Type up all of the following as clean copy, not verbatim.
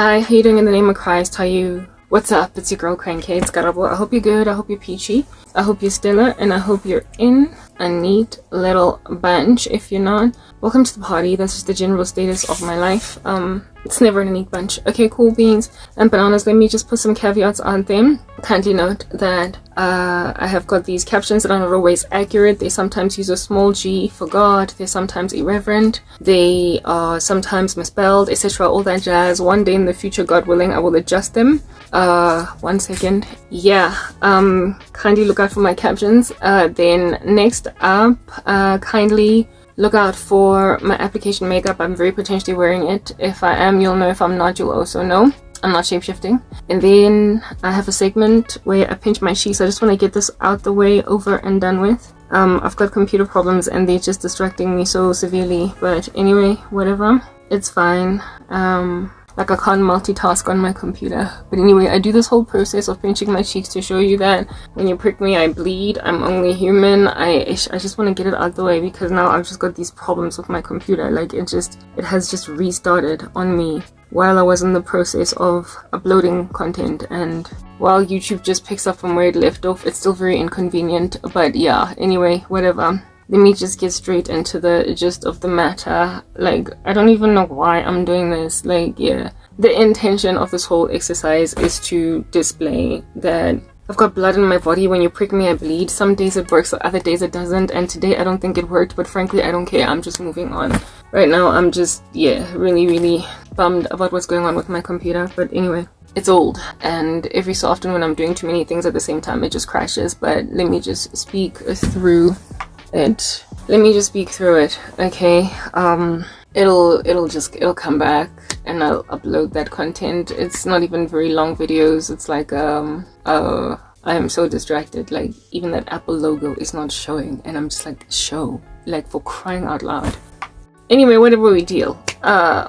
Hi, how you doing in the name of Christ? What's up? It's your girl Cranky. It's Karabo. I hope you're good. I hope you're peachy. I hope you're stellar, and I hope you're in a neat little bunch. If you're not, welcome to the party. That's just the general status of my life. It's never in a neat bunch. Okay, cool beans and bananas. Let me just put some caveats on them. Kindly note that I have got these captions that are not always accurate. They sometimes use a small g for God. They're sometimes irreverent. They are sometimes misspelled, etc. All that jazz. One day in the future, God willing, I will adjust them. 1 second. Yeah. Kindly look out for my captions. Then next up, kindly look out for my application makeup. I'm very potentially wearing it. If I am, you'll know. If I'm not, you'll also know. I'm not shapeshifting. And then I have a segment where I pinch my cheeks. I just want to get this out the way, over and done with. I've got computer problems and they're just distracting me so severely. But anyway, whatever. It's fine. Like I can't multitask on my computer. But anyway, I do this whole process of pinching my cheeks to show you that when you prick me, I bleed. I'm only human. I just want to get it out the way because now I've just got these problems with my computer. Like it has just restarted on me while I was in the process of uploading content, and while YouTube just picks up from where it left off, it's still very inconvenient. But yeah, anyway, whatever. Let me just get straight into the gist of the matter. Like, I don't even know why I'm doing this. Like, yeah, the intention of this whole exercise is to display that I've got blood in my body. When you prick me, I bleed. Some days it works, other days it doesn't. And today I don't think it worked, but frankly, I don't care. I'm just moving on. Right now, I'm just, yeah, really bummed about what's going on with my computer. But anyway, it's old. And every so often when I'm doing too many things at the same time, it just crashes. But let me just speak through it. Okay. It'll come back and I'll upload that content. It's not even very long videos. It's like I am so distracted. Like even that Apple logo is not showing and I'm just like, show, like, for crying out loud. Anyway, whatever we deal.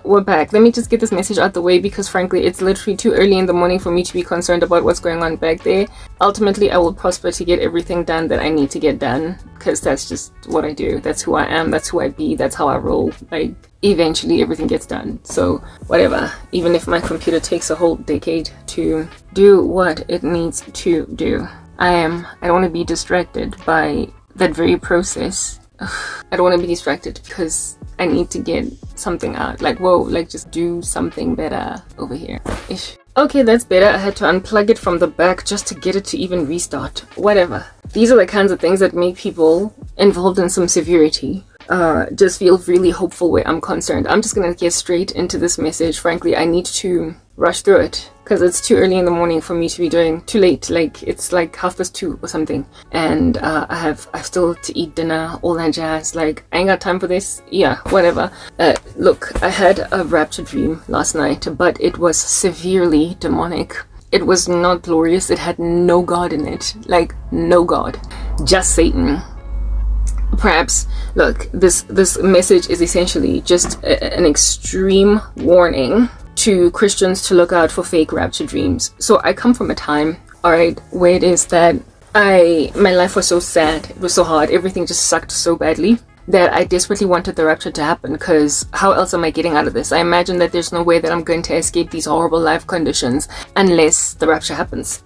We're back. Let me just get this message out the way because frankly it's literally too early in the morning for me to be concerned about what's going on back there. Ultimately I will prosper to get everything done that I need to get done because that's just what I do. That's who I am. That's who I be. That's how I roll. Like eventually everything gets done. So whatever. Even if my computer takes a whole decade to do what it needs to do. I don't want to be distracted by that very process. I don't want to be distracted because I need to get something out. Like, whoa, like just do something better over here. Ish. Okay, that's better. I had to unplug it from the back just to get it to even restart. Whatever. These are the kinds of things that make people involved in some severity just feel really hopeful where I'm concerned. I'm just gonna get straight into this message. Frankly, I need to rush through it because it's too early in the morning for me to be doing. Too late. Like it's like 2:30 or something, and I've still to eat dinner, all that jazz. Like I ain't got time for this. Yeah, whatever. Look, I had a rapture dream last night, but it was severely demonic. It was not glorious. It had no God in it. Like no God, just Satan. Perhaps, look, this message is essentially just an extreme warning to Christians to look out for fake rapture dreams. So I come from a time, alright, where it is that my life was so sad, it was so hard, everything just sucked so badly that I desperately wanted the rapture to happen because how else am I getting out of this? I imagine that there's no way that I'm going to escape these horrible life conditions unless the rapture happens.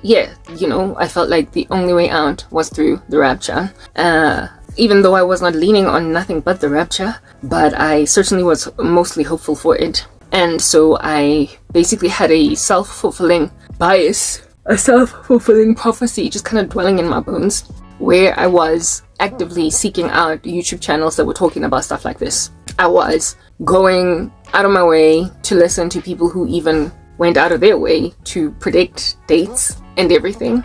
Yeah, you know, I felt like the only way out was through the rapture. Even though I was not leaning on nothing but the rapture, but I certainly was mostly hopeful for it. And so I basically had a self-fulfilling bias, a self-fulfilling prophecy just kind of dwelling in my bones, where I was actively seeking out YouTube channels that were talking about stuff like this. I was going out of my way to listen to people who even went out of their way to predict dates and everything,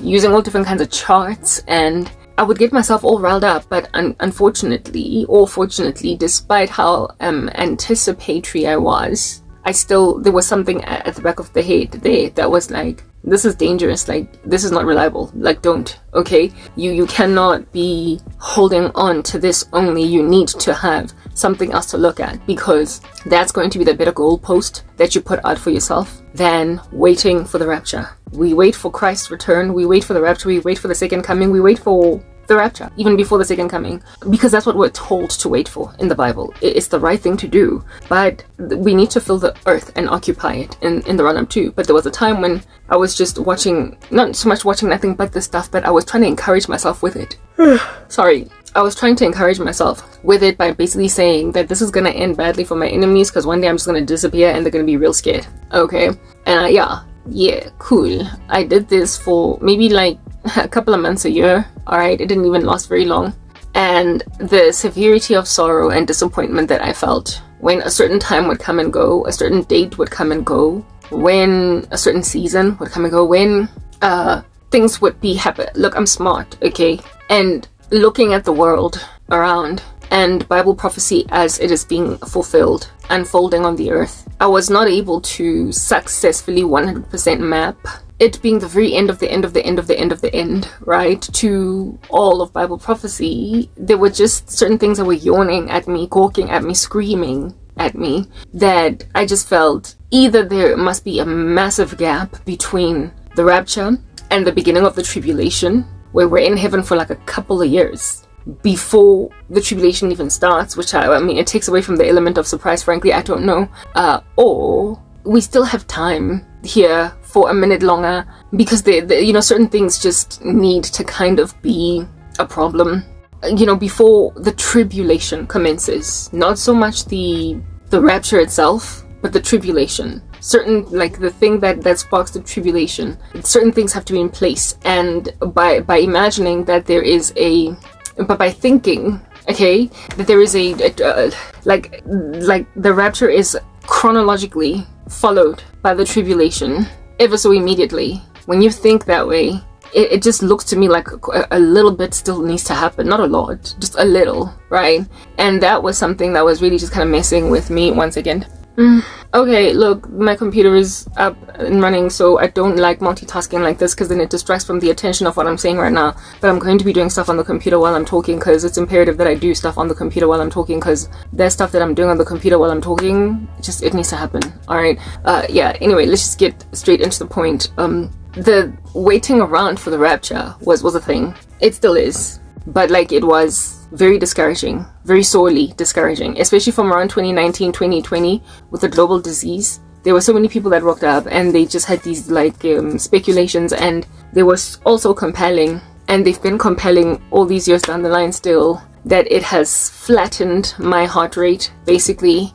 using all different kinds of charts, and I would get myself all riled up. But unfortunately, or fortunately, despite how anticipatory I was, there was something at the back of the head there that was like, this is dangerous, like this is not reliable, like don't, okay? You cannot be holding on to this only. You need to have something else to look at because that's going to be the better goalpost that you put out for yourself than waiting for the rapture. We wait for Christ's return, we wait for the rapture, we wait for the second coming, we wait for the rapture, even before the second coming, because that's what we're told to wait for in the Bible. It's the right thing to do, but we need to fill the earth and occupy it in the run-up too. But there was a time when I was just watching, not so much watching nothing but this stuff, but I was trying to encourage myself with it. Sorry. I was trying to encourage myself with it by basically saying that this is going to end badly for my enemies, because one day I'm just going to disappear and they're going to be real scared. Okay. And yeah, cool. I did this for maybe like a couple of months, a year. Alright, it didn't even last very long. And the severity of sorrow and disappointment that I felt when a certain time would come and go, a certain date would come and go, when a certain season would come and go, when things would be happen. Look, I'm smart, okay? And looking at the world around and Bible prophecy as it is being fulfilled, unfolding on the earth, I was not able to successfully 100% map it being the very end of the end of the end of the end of the end, right, to all of Bible prophecy. There were just certain things that were yawning at me, gawking at me, screaming at me, that I just felt either there must be a massive gap between the rapture and the beginning of the tribulation, where we're in heaven for like a couple of years before the tribulation even starts, which I mean, it takes away from the element of surprise, frankly, I don't know, or we still have time here for a minute longer, because certain things just need to kind of be a problem, before the tribulation commences. Not so much the rapture itself, but the tribulation. Certain, like the thing that sparks the tribulation, certain things have to be in place. And by imagining that there is by thinking, okay, that there is like the rapture is chronologically followed by the tribulation ever so immediately. When you think that way, it just looks to me like a little bit still needs to happen. Not a lot, just a little, right? And that was something that was really just kind of messing with me once again. Okay, look, my computer is up and running, so I don't like multitasking like this, because then it distracts from the attention of what I'm saying right now. But I'm going to be doing stuff on the computer while I'm talking, because it's imperative that I do stuff on the computer while I'm talking, because there's stuff that I'm doing on the computer while I'm talking, it needs to happen. Alright, yeah, anyway, let's just get straight into the point. The waiting around for the rapture was a thing. It still is. But like, it was very discouraging, very sorely discouraging, especially from around 2019, 2020 with the global disease. There were so many people that rocked up, and they just had these like speculations, and they were also compelling, and they've been compelling all these years down the line still, that it has flattened my heart rate, basically,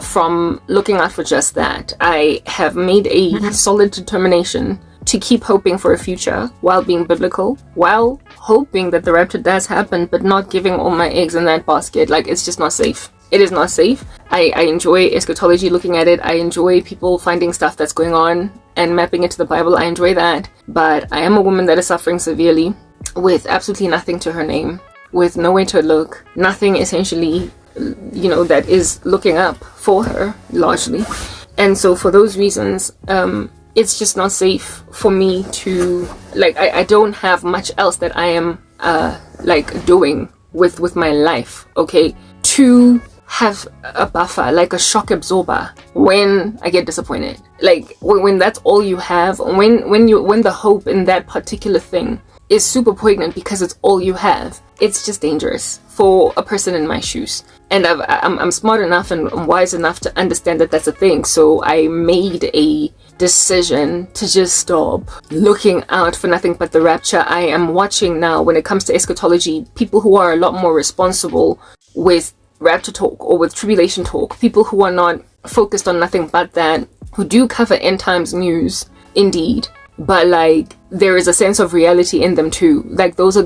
from looking out for just that. I have made a solid determination to keep hoping for a future while being biblical, while hoping that the rapture does happen, but not giving all my eggs in that basket. Like, it's just not safe. It is not safe. I enjoy eschatology, looking at it. I enjoy people finding stuff that's going on and mapping it to the Bible. I enjoy that. But I am a woman that is suffering severely with absolutely nothing to her name, with nowhere to look, nothing essentially, that is looking up for her, largely. And so for those reasons, it's just not safe for me to, like, I don't have much else that I am, doing with my life, okay, to have a buffer, like a shock absorber, when I get disappointed. Like, when that's all you have, when the hope in that particular thing is super poignant because it's all you have, it's just dangerous for a person in my shoes. And I'm smart enough and wise enough to understand that that's a thing. So I made a decision to just stop looking out for nothing but the rapture. I am watching now, when it comes to eschatology, people who are a lot more responsible with rapture talk or with tribulation talk, people who are not focused on nothing but that, who do cover end times news, indeed, but like, there is a sense of reality in them too. Like, those are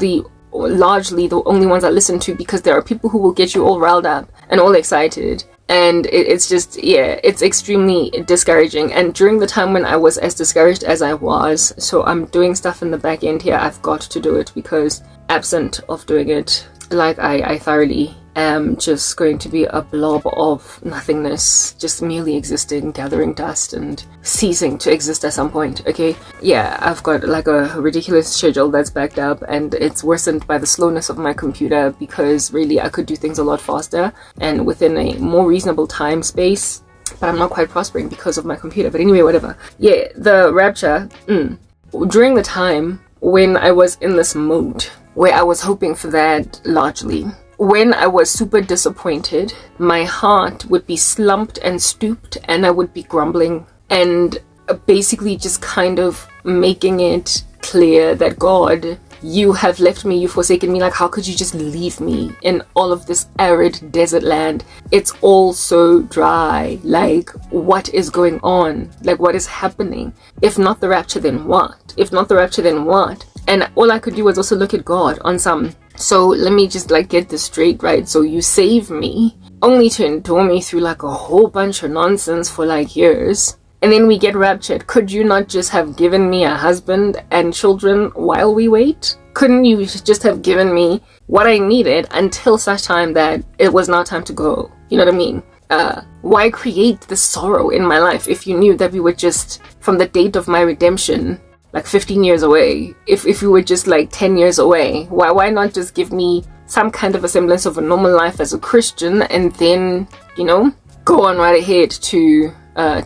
largely the only ones I listen to, because there are people who will get you all riled up and all excited, and it's just, yeah, it's extremely discouraging. And during the time when I was as discouraged as I was, so I'm doing stuff in the back end here, I've got to do it, because absent of doing it, like, I thoroughly am just going to be a blob of nothingness, just merely existing, gathering dust and ceasing to exist at some point. Okay, yeah, I've got like a ridiculous schedule that's backed up, and it's worsened by the slowness of my computer, because really I could do things a lot faster and within a more reasonable time space, but I'm not quite prospering because of my computer. But anyway, whatever. Yeah, the rapture, during the time when I was in this mode, where I was hoping for that largely. When I was super disappointed, my heart would be slumped and stooped, and I would be grumbling and basically just kind of making it clear that, God, you have left me, you've forsaken me. Like, how could you just leave me in all of this arid desert land? It's all so dry. Like, what is going on? Like, what is happening? If not the rapture, then what? If not the rapture, then what? And all I could do was also look at God on some, so let me just like get this straight, right? So you save me only to endure me through like a whole bunch of nonsense for like years. And then we get raptured. Could you not just have given me a husband and children while we wait? Couldn't you just have given me what I needed until such time that it was now time to go? You know what I mean? Why create the sorrow in my life if you knew that we were just, from the date of my redemption, like 15 years away? If we were just like 10 years away, why not just give me some kind of a semblance of a normal life as a Christian, and then, you know, go on right ahead to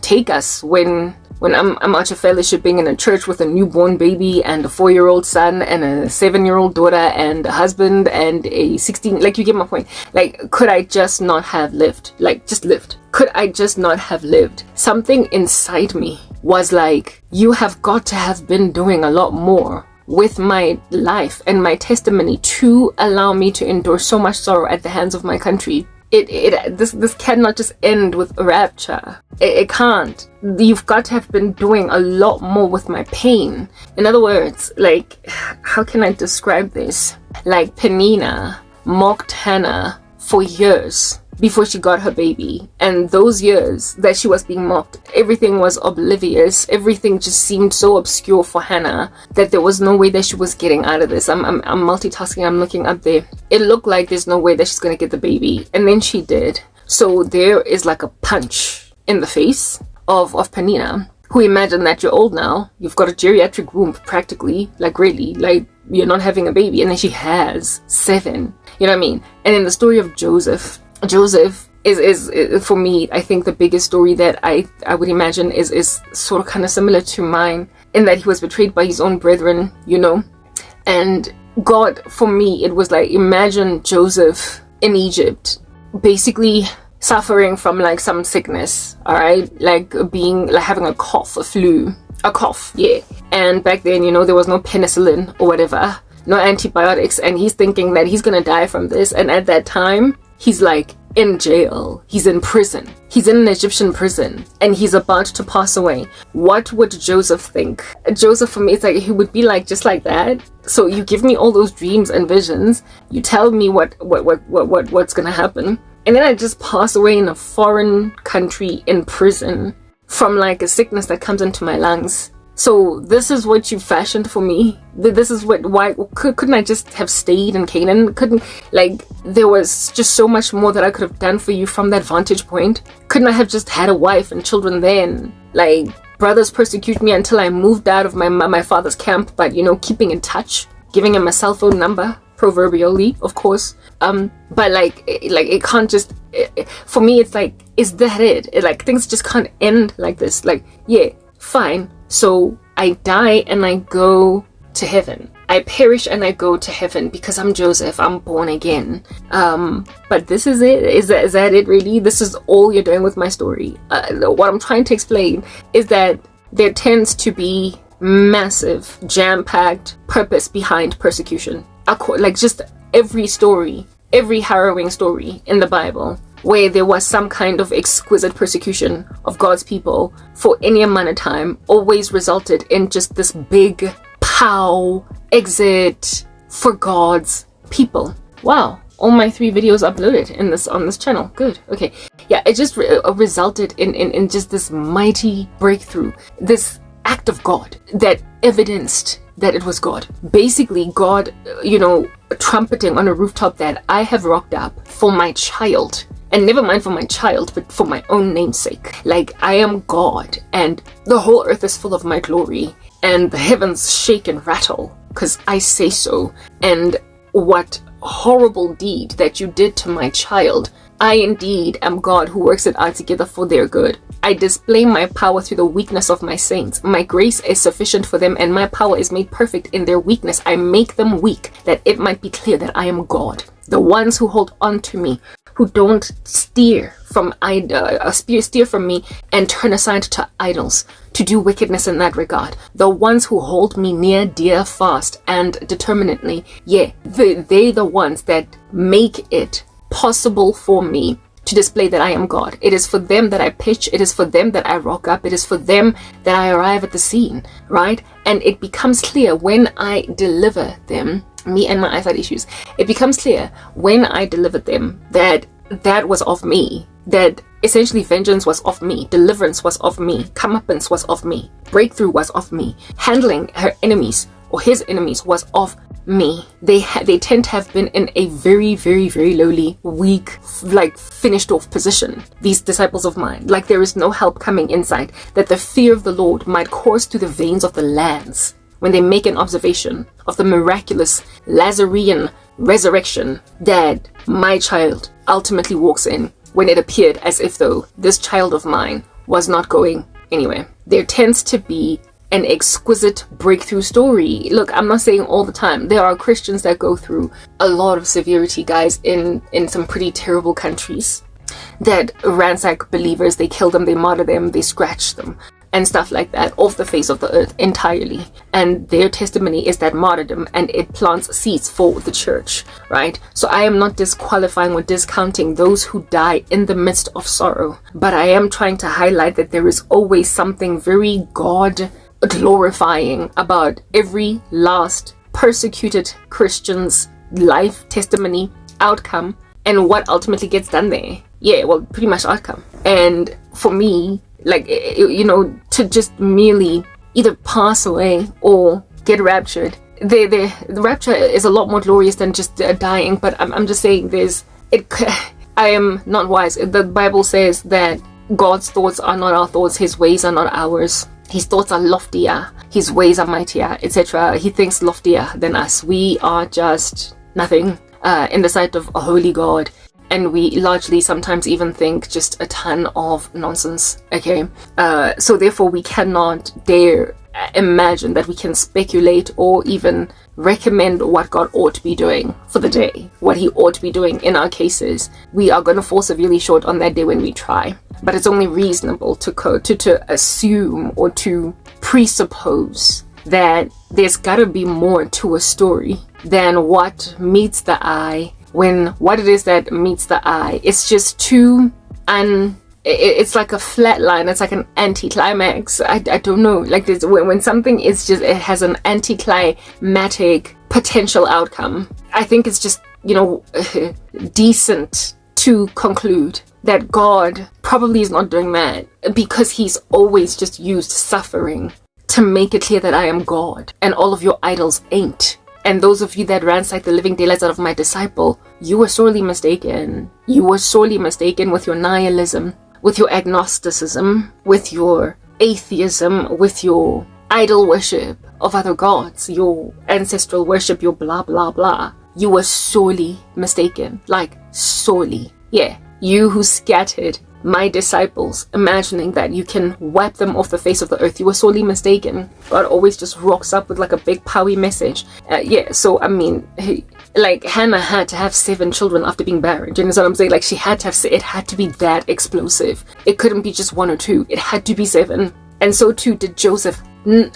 take us when I'm out of fellowshipping in a church with a newborn baby and a 4-year-old son and a 7-year-old daughter and a husband and a 16, like, you get my point. Like, could I just not have lived? Like, just lived. Could I just not have lived? Something inside me was like, you have got to have been doing a lot more with my life and my testimony to allow me to endure so much sorrow at the hands of my country. This cannot just end with a rapture. It can't. You've got to have been doing a lot more with my pain. In other words, like, how can I describe this? Like, Penina mocked Hannah for years before she got her baby, and those years that she was being mocked, everything was oblivious. Everything just seemed so obscure for Hannah that there was no way that she was getting out of this. I'm multitasking. I'm looking up there. It looked like there's no way that she's gonna get the baby, and then she did. So there is like a punch in the face of Penina, who imagined that you're old now, you've got a geriatric womb practically, like really, like you're not having a baby, and then she has 7. You know what I mean? And in the story of Joseph is for me, I think the biggest story that I would imagine is sort of kind of similar to mine, in that he was betrayed by his own brethren, you know. And God, for me, it was like, imagine Joseph in Egypt, basically suffering from like some sickness, all right, like being like having a cough, a cough, yeah. And back then, you know, there was no penicillin or whatever, no antibiotics, and he's thinking that he's gonna die from this. And at that time, he's like in jail, he's in prison, he's in an Egyptian prison, and he's about to pass away. What would Joseph think? Joseph, for me, it's like he would be like, just like that. So you give me all those dreams and visions, you tell me what's gonna happen, and then I just pass away in a foreign country in prison from like a sickness that comes into my lungs. So this is what you fashioned for me. This is why couldn't I just have stayed in Canaan? Couldn't, like, there was just so much more that I could have done for you from that vantage point. Couldn't I have just had a wife and children then? Like, brothers persecute me until I moved out of my father's camp, but, you know, keeping in touch, giving him a cell phone number, proverbially, of course. But like it can't just, for me, it's like, is that it? Like, things just can't end like this. Like, yeah, fine. So I die and I go to heaven. I perish and I go to heaven because I'm Joseph. I'm born again. But this is it. Is that it really? This is all you're doing with my story. What I'm trying to explain is that there tends to be massive, jam-packed purpose behind persecution. Like, just every story, every harrowing story in the Bible where there was some kind of exquisite persecution of God's people for any amount of time always resulted in just this big pow exit for God's people. Wow, all my 3 videos uploaded on this channel. Good. Okay. Yeah, it just resulted in just this mighty breakthrough, this act of God that evidenced that it was God. Basically, God, you know, trumpeting on a rooftop that I have rocked up for my child. And never mind for my child, but for my own namesake. Like, I am God, and the whole earth is full of my glory, and the heavens shake and rattle, because I say so. And what horrible deed that you did to my child I indeed am God who works it out together for their good. I display my power through the weakness of my saints. My grace is sufficient for them, and my power is made perfect in their weakness. I make them weak, that it might be clear that I am God. The ones who hold on to me, who don't steer from me and turn aside to idols, to do wickedness in that regard. The ones who hold me near, dear, fast, and determinately, they the ones that make it possible for me to display that I am God. It is for them that I pitch. It is for them that I rock up. It is for them that I arrive at the scene, right? And it becomes clear when I deliver them, me and my eyesight issues, it becomes clear when I deliver them that that was of me, that essentially vengeance was of me, deliverance was of me, comeuppance was of me, breakthrough was of me, handling her enemies or his enemies was of me. They tend to have been in a very, very, very lowly, weak, like finished off position, these disciples of mine. Like there is no help coming inside, that the fear of the Lord might course through the veins of the lands when they make an observation of the miraculous Lazarene resurrection that my child ultimately walks in, when it appeared as if though this child of mine was not going anywhere. There tends to be an exquisite breakthrough story. Look, I'm not saying all the time. There are Christians that go through a lot of severity, guys, in some pretty terrible countries that ransack believers. They kill them, they martyr them, they scratch them and stuff like that off the face of the earth entirely. And their testimony is that martyrdom, and it plants seeds for the church, right? So I am not disqualifying or discounting those who die in the midst of sorrow, but I am trying to highlight that there is always something very God glorifying about every last persecuted Christian's life, testimony, outcome, and what ultimately gets done there. Yeah, well, pretty much outcome. And for me, like, you know, to just merely either pass away or get raptured, the rapture is a lot more glorious than just dying. But I'm just saying I am not wise. The Bible says that God's thoughts are not our thoughts, his ways are not ours. His thoughts are loftier, his ways are mightier, etc. He thinks loftier than us. We are just nothing in the sight of a holy God. And we largely sometimes even think just a ton of nonsense, okay? So therefore we cannot dare imagine that we can speculate or even recommend what God ought to be doing for the day, what he ought to be doing in our cases. We are going to fall severely short on that day when we try. But it's only reasonable to assume or to presuppose that there's got to be more to a story than what meets the eye. When what it is that meets the eye, it's just too it's like a flat line. It's like an anticlimax. I don't know, like this, when something is just, it has an anticlimactic potential outcome, I think it's just, you know, decent to conclude that God probably is not doing that because he's always just used suffering to make it clear that I am God and all of your idols ain't. And those of you that ransack the living daylights out of my disciple, you were sorely mistaken. You were sorely mistaken with your nihilism, with your agnosticism, with your atheism, with your idol worship of other gods, your ancestral worship, your blah, blah, blah. You were sorely mistaken. Like, sorely. Yeah. You who scattered my disciples, imagining that you can wipe them off the face of the earth, you were sorely mistaken. God always just rocks up with like a big powy message. So I mean, like Hannah had to have 7 children after being barren. Do you understand what I'm saying? Like she had to have, it had to be that explosive. It couldn't be just 1 or 2. It had to be 7. And so too did Joseph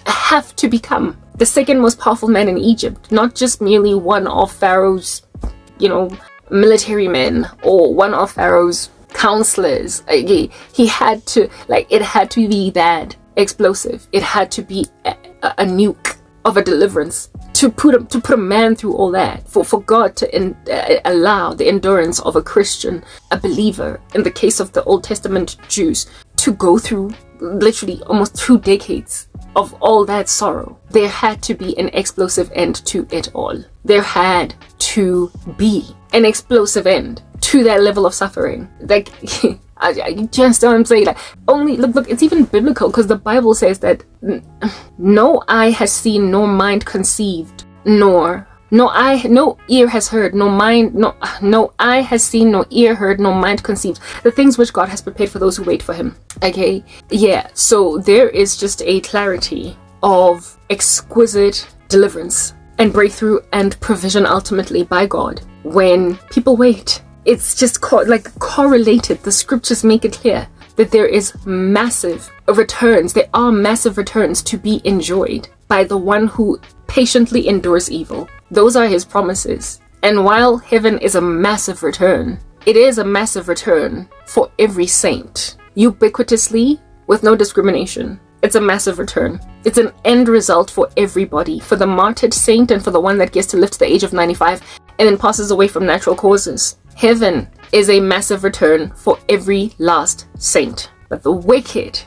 have to become the second most powerful man in Egypt, not just merely one of Pharaoh's, you know, military men or one of Pharaoh's counselors. He had to, like, it had to be that explosive. It had to be a nuke of a deliverance to put a man through all that, for God to allow the endurance of a Christian, a believer, in the case of the Old Testament Jews, to go through literally almost 2 decades of all that sorrow. There had to be an explosive end to it all. There had to be an explosive end to that level of suffering. Like, I just don't say, like, only look, it's even biblical, because the Bible says that no eye has seen, nor mind conceived, nor no ear has heard, no eye has seen, no ear heard, no mind conceived the things which God has prepared for those who wait for him. Okay, yeah, so there is just a clarity of exquisite deliverance and breakthrough and provision ultimately by God when people wait. It's just correlated. The scriptures make it clear that there is massive returns. There are massive returns to be enjoyed by the one who patiently endures evil. Those are his promises. And while heaven is a massive return, it is a massive return for every saint, ubiquitously, with no discrimination. It's a massive return. It's an end result for everybody, for the martyred saint and for the one that gets to live to the age of 95 and then passes away from natural causes. Heaven is a massive return for every last saint. But the wicked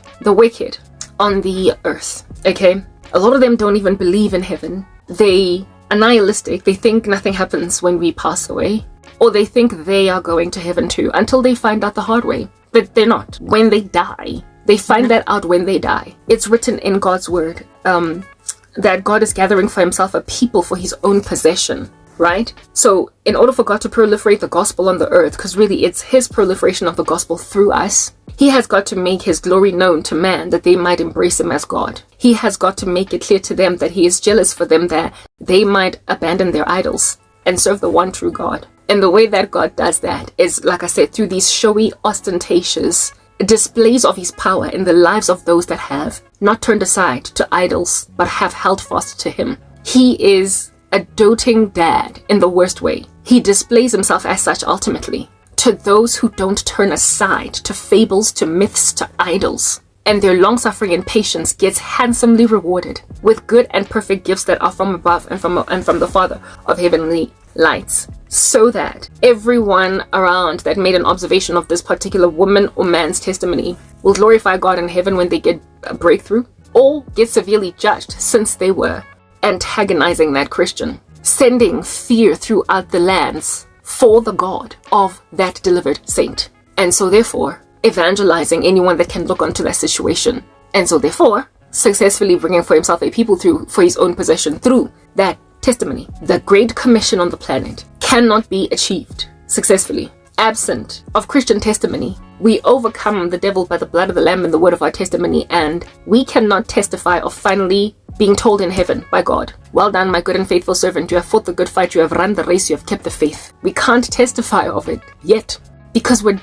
on the earth, okay, a lot of them don't even believe in heaven. They are nihilistic. They think nothing happens when we pass away, or they think they are going to heaven too, until they find out the hard way that they're not. When they die, they find that out when they die. It's written in God's word that God is gathering for himself a people for his own possession, right? So in order for God to proliferate the gospel on the earth, because really it's his proliferation of the gospel through us, he has got to make his glory known to man that they might embrace him as God. He has got to make it clear to them that he is jealous for them, that they might abandon their idols and serve the one true God. And the way that God does that is, like I said, through these showy, ostentatious displays of his power in the lives of those that have not turned aside to idols, but have held fast to him. He is a doting dad in the worst way. He displays himself as such ultimately to those who don't turn aside to fables, to myths, to idols. And their long-suffering and patience gets handsomely rewarded with good and perfect gifts that are from above and from the Father of heavenly lights. So that everyone around that made an observation of this particular woman or man's testimony will glorify God in heaven when they get a breakthrough, or get severely judged since they were antagonizing that Christian, sending fear throughout the lands for the God of that delivered saint. And so therefore, evangelizing anyone that can look onto that situation. And so therefore, successfully bringing for himself a people for his own possession through that testimony. The Great Commission on the planet cannot be achieved successfully absent of Christian testimony. We overcome the devil by the blood of the Lamb and the word of our testimony, and we cannot testify of finally being told in heaven by God, "Well done, my good and faithful servant. You have fought the good fight. You have run the race. You have kept the faith." We can't testify of it yet because we're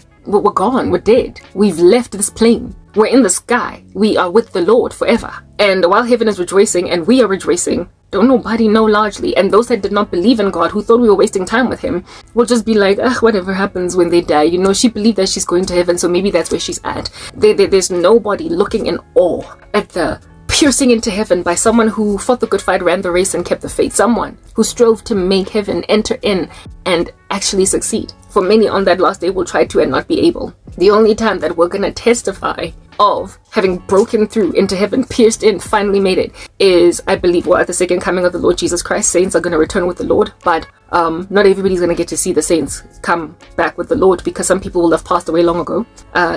gone. We're dead. We've left this plane. We're in the sky. We are with the Lord forever. And while heaven is rejoicing and we are rejoicing, don't nobody know largely. And those that did not believe in God, who thought we were wasting time with him, will just be like, whatever happens when they die. You know, she believed that she's going to heaven, so maybe that's where she's at. There's nobody looking in awe at the piercing into heaven by someone who fought the good fight, ran the race, and kept the faith. Someone who strove to make heaven enter in and actually succeed. For many on that last day will try to and not be able. The only time that we're going to testify of having broken through into heaven, pierced in, finally made it, is, I believe, at the second coming of the Lord Jesus Christ. Saints are going to return with the Lord, but not everybody's going to get to see the saints come back with the Lord, because some people will have passed away long ago.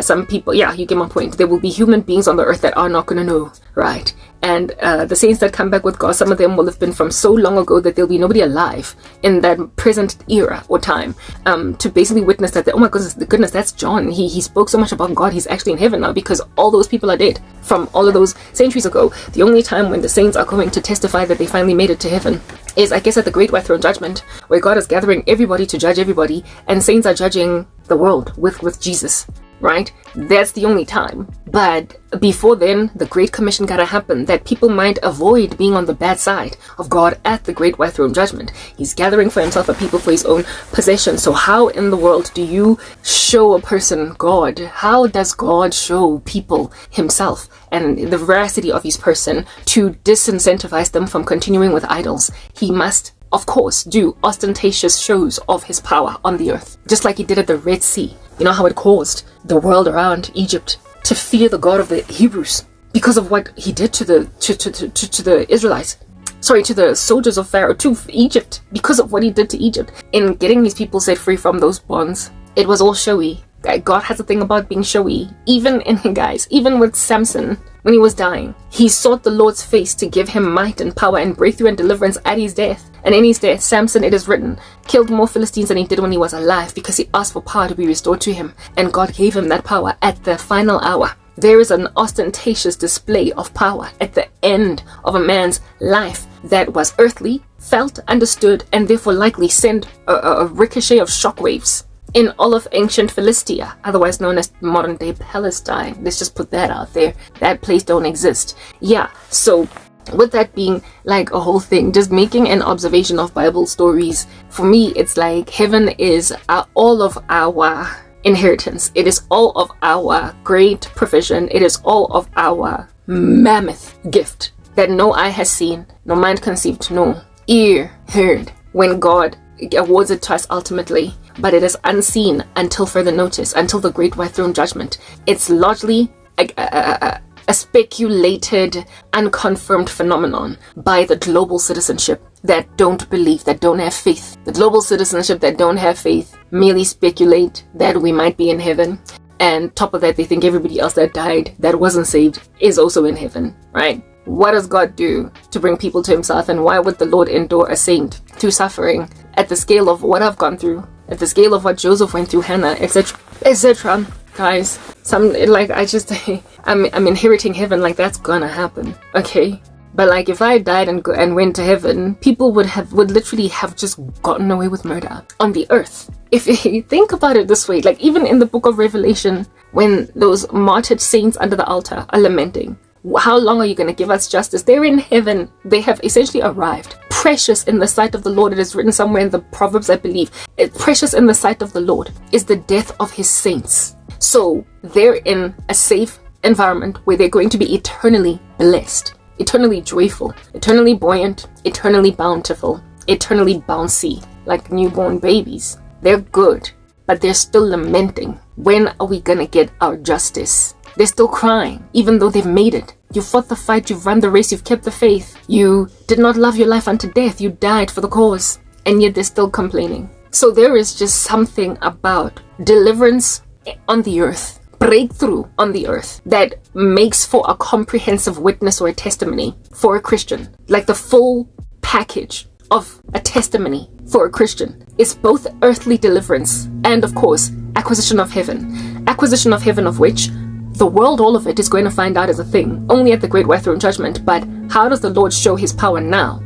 Some people, yeah, you get my point. There will be human beings on the earth that are not going to know, right? And the saints that come back with God, some of them will have been from so long ago that there'll be nobody alive in that present era or time to basically witness that, oh my goodness, that's John. He spoke so much about God, he's actually in heaven now, because all those people are dead from all of those centuries ago. The only time when the saints are going to testify that they finally made it to heaven is, I guess, at the Great White Throne Judgment, where God is gathering everybody to judge everybody, and saints are judging the world with Jesus. Right? That's the only time. But before then, the Great Commission gotta happen, that people might avoid being on the bad side of God at the Great White Throne Judgment. He's gathering for himself a people for his own possession. So how in the world do you show a person God? How does God show people himself and the veracity of his person to disincentivize them from continuing with idols? He must, of course, do ostentatious shows of his power on the earth, just like he did at the Red Sea. You know how it caused the world around Egypt to fear the God of the Hebrews because of what he did to the Israelites. Sorry, to the soldiers of Pharaoh, to Egypt, because of what he did to Egypt in getting these people set free from those bonds. It was all showy. God has a thing about being showy. Even with Samson, when he was dying, he sought the Lord's face to give him might and power and breakthrough and deliverance at his death. And in his death, Samson, it is written, killed more Philistines than he did when he was alive, because he asked for power to be restored to him, and God gave him that power at the final hour. There is an ostentatious display of power at the end of a man's life that was earthly, felt, understood, and therefore likely sent a ricochet of shockwaves in all of ancient Philistia, otherwise known as modern day Palestine. Let's just put that out there. That place don't exist. Yeah, so with that being like a whole thing, just making an observation of Bible stories, for me, it's like heaven is all of our inheritance. It is all of our great provision. It is all of our mammoth gift that no eye has seen, no mind conceived, no ear heard, when God awards it to us ultimately. But it is unseen until further notice, until the great white throne judgment. It's largely a speculated, unconfirmed phenomenon by the global citizenship that don't believe, that don't have faith. The global citizenship that don't have faith merely speculate that we might be in heaven. And top of that, they think everybody else that died, that wasn't saved, is also in heaven, right? What does God do to bring people to himself? And why would the Lord endure a saint through suffering at the scale of what I've gone through, at the scale of what Joseph went through, Hannah, etc., etc.? Guys, I'm inheriting heaven, like that's gonna happen, okay? But like if I died and went to heaven, people would literally have just gotten away with murder on the earth. If you think about it this way, like even in the book of Revelation, when those martyred saints under the altar are lamenting, how long are you going to give us justice? They're in heaven. They have essentially arrived. Precious in the sight of the Lord. It is written somewhere in the Proverbs, I believe. Precious in the sight of the Lord is the death of his saints. So they're in a safe environment where they're going to be eternally blessed, eternally joyful, eternally buoyant, eternally bountiful, eternally bouncy, like newborn babies. They're good, but they're still lamenting. When are we going to get our justice? They're still crying, even though they've made it. You fought the fight, you've run the race, you've kept the faith. You did not love your life unto death, you died for the cause, and yet they're still complaining. So there is just something about deliverance on the earth, breakthrough on the earth, that makes for a comprehensive witness or a testimony for a Christian. Like the full package of a testimony for a Christian is both earthly deliverance and, of course, acquisition of heaven. Acquisition of heaven, of which the world, all of it, is going to find out as a thing only at the great white throne judgment. But how does the Lord show his power now?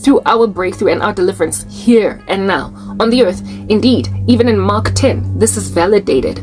Through our breakthrough and our deliverance here and now on the earth. Indeed, even in Mark 10, this is validated.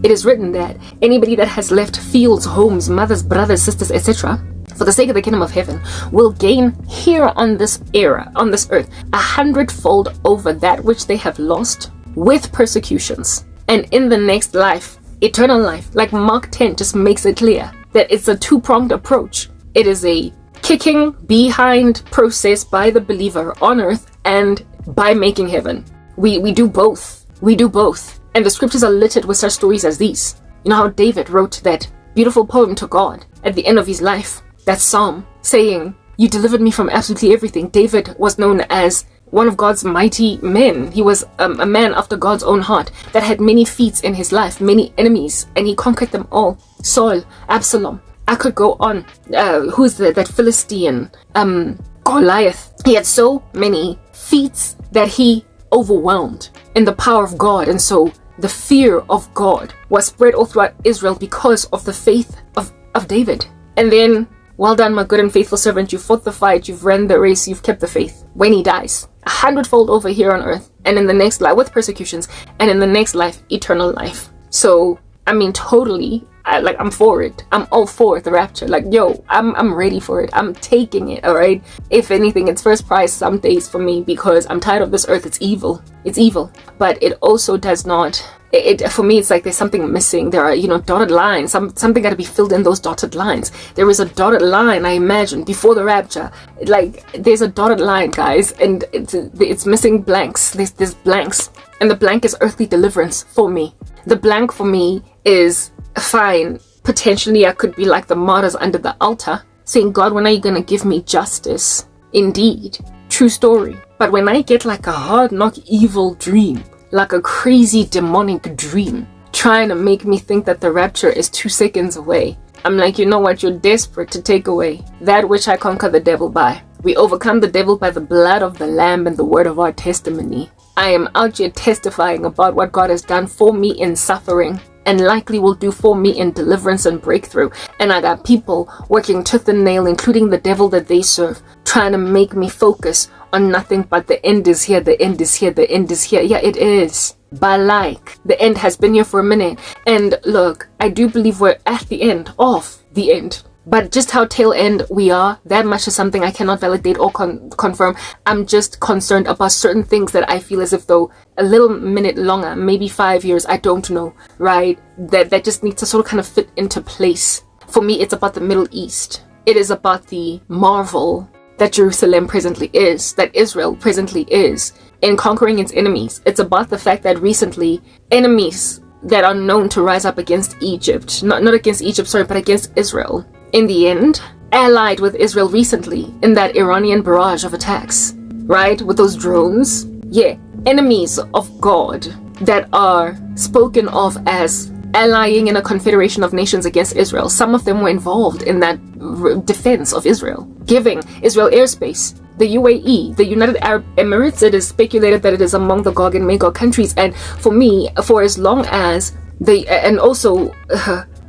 It is written that anybody that has left fields, homes, mothers, brothers, sisters, etc., for the sake of the kingdom of heaven, will gain here on this earth, 100-fold over that which they have lost with persecutions. And in the next life, eternal life, like Mark 10 just makes it clear that it's a two-pronged approach. It is a kicking behind process by the believer on earth and by making heaven. We do both. We do both. And the scriptures are littered with such stories as these. You know how David wrote that beautiful poem to God at the end of his life, that psalm saying, "You delivered me from absolutely everything." David was known as one of God's mighty men. He was a man after God's own heart that had many feats in his life, many enemies, and he conquered them all. Saul, Absalom. I could go on. Who's that Philistine? Goliath. He had so many feats that he overwhelmed in the power of God. And so the fear of God was spread all throughout Israel because of the faith of David. And then, well done, my good and faithful servant. You fought the fight, you've ran the race, you've kept the faith. When he dies, 100-fold over here on earth, and in the next life with persecutions, and in the next life, eternal life. So, I mean, totally, I'm for it. I'm all for the rapture. Like, yo, I'm ready for it. I'm taking it, all right? If anything, it's first prize some days for me because I'm tired of this earth. It's evil. It's evil. But it also does not... for me, it's like there's something missing. There are, dotted lines. Something got to be filled in those dotted lines. There is a dotted line, I imagine, before the rapture. Like, there's a dotted line, guys, and it's missing blanks. There's blanks. And the blank is earthly deliverance for me. The blank for me is... fine, potentially I could be like the martyrs under the altar saying, God, when are you gonna give me justice? Indeed, true story. But when I get like a hard knock evil dream, like a crazy demonic dream trying to make me think that the rapture is 2 seconds away, I'm like, you know what, you're desperate to take away that which I conquer the devil by. We overcome the devil by the blood of the Lamb and the word of our testimony. I am out here testifying about what God has done for me in suffering and likely will do for me in deliverance and breakthrough. And I got people working tooth and nail, including the devil that they serve, trying to make me focus on nothing but the end is here, the end is here, the end is here. Yeah, it is. But like, the end has been here for a minute. And look, I do believe we're at the end of the end. But just how tail end we are, that much is something I cannot validate or confirm. I'm just concerned about certain things that I feel as if though a little minute longer, maybe 5 years, I don't know, right? That just needs to sort of kind of fit into place. For me, it's about the Middle East. It is about the marvel that Jerusalem presently is, that Israel presently is, in conquering its enemies. It's about the fact that recently, enemies that are known to rise up against Egypt, not against Egypt, sorry, but against Israel, in the end, allied with Israel recently in that Iranian barrage of attacks, right? With those drones. Yeah, enemies of God that are spoken of as allying in a confederation of nations against Israel. Some of them were involved in that defense of Israel, giving Israel airspace. The UAE, the United Arab Emirates, it is speculated that it is among the Gog and Magog countries. And for me, for as long as and also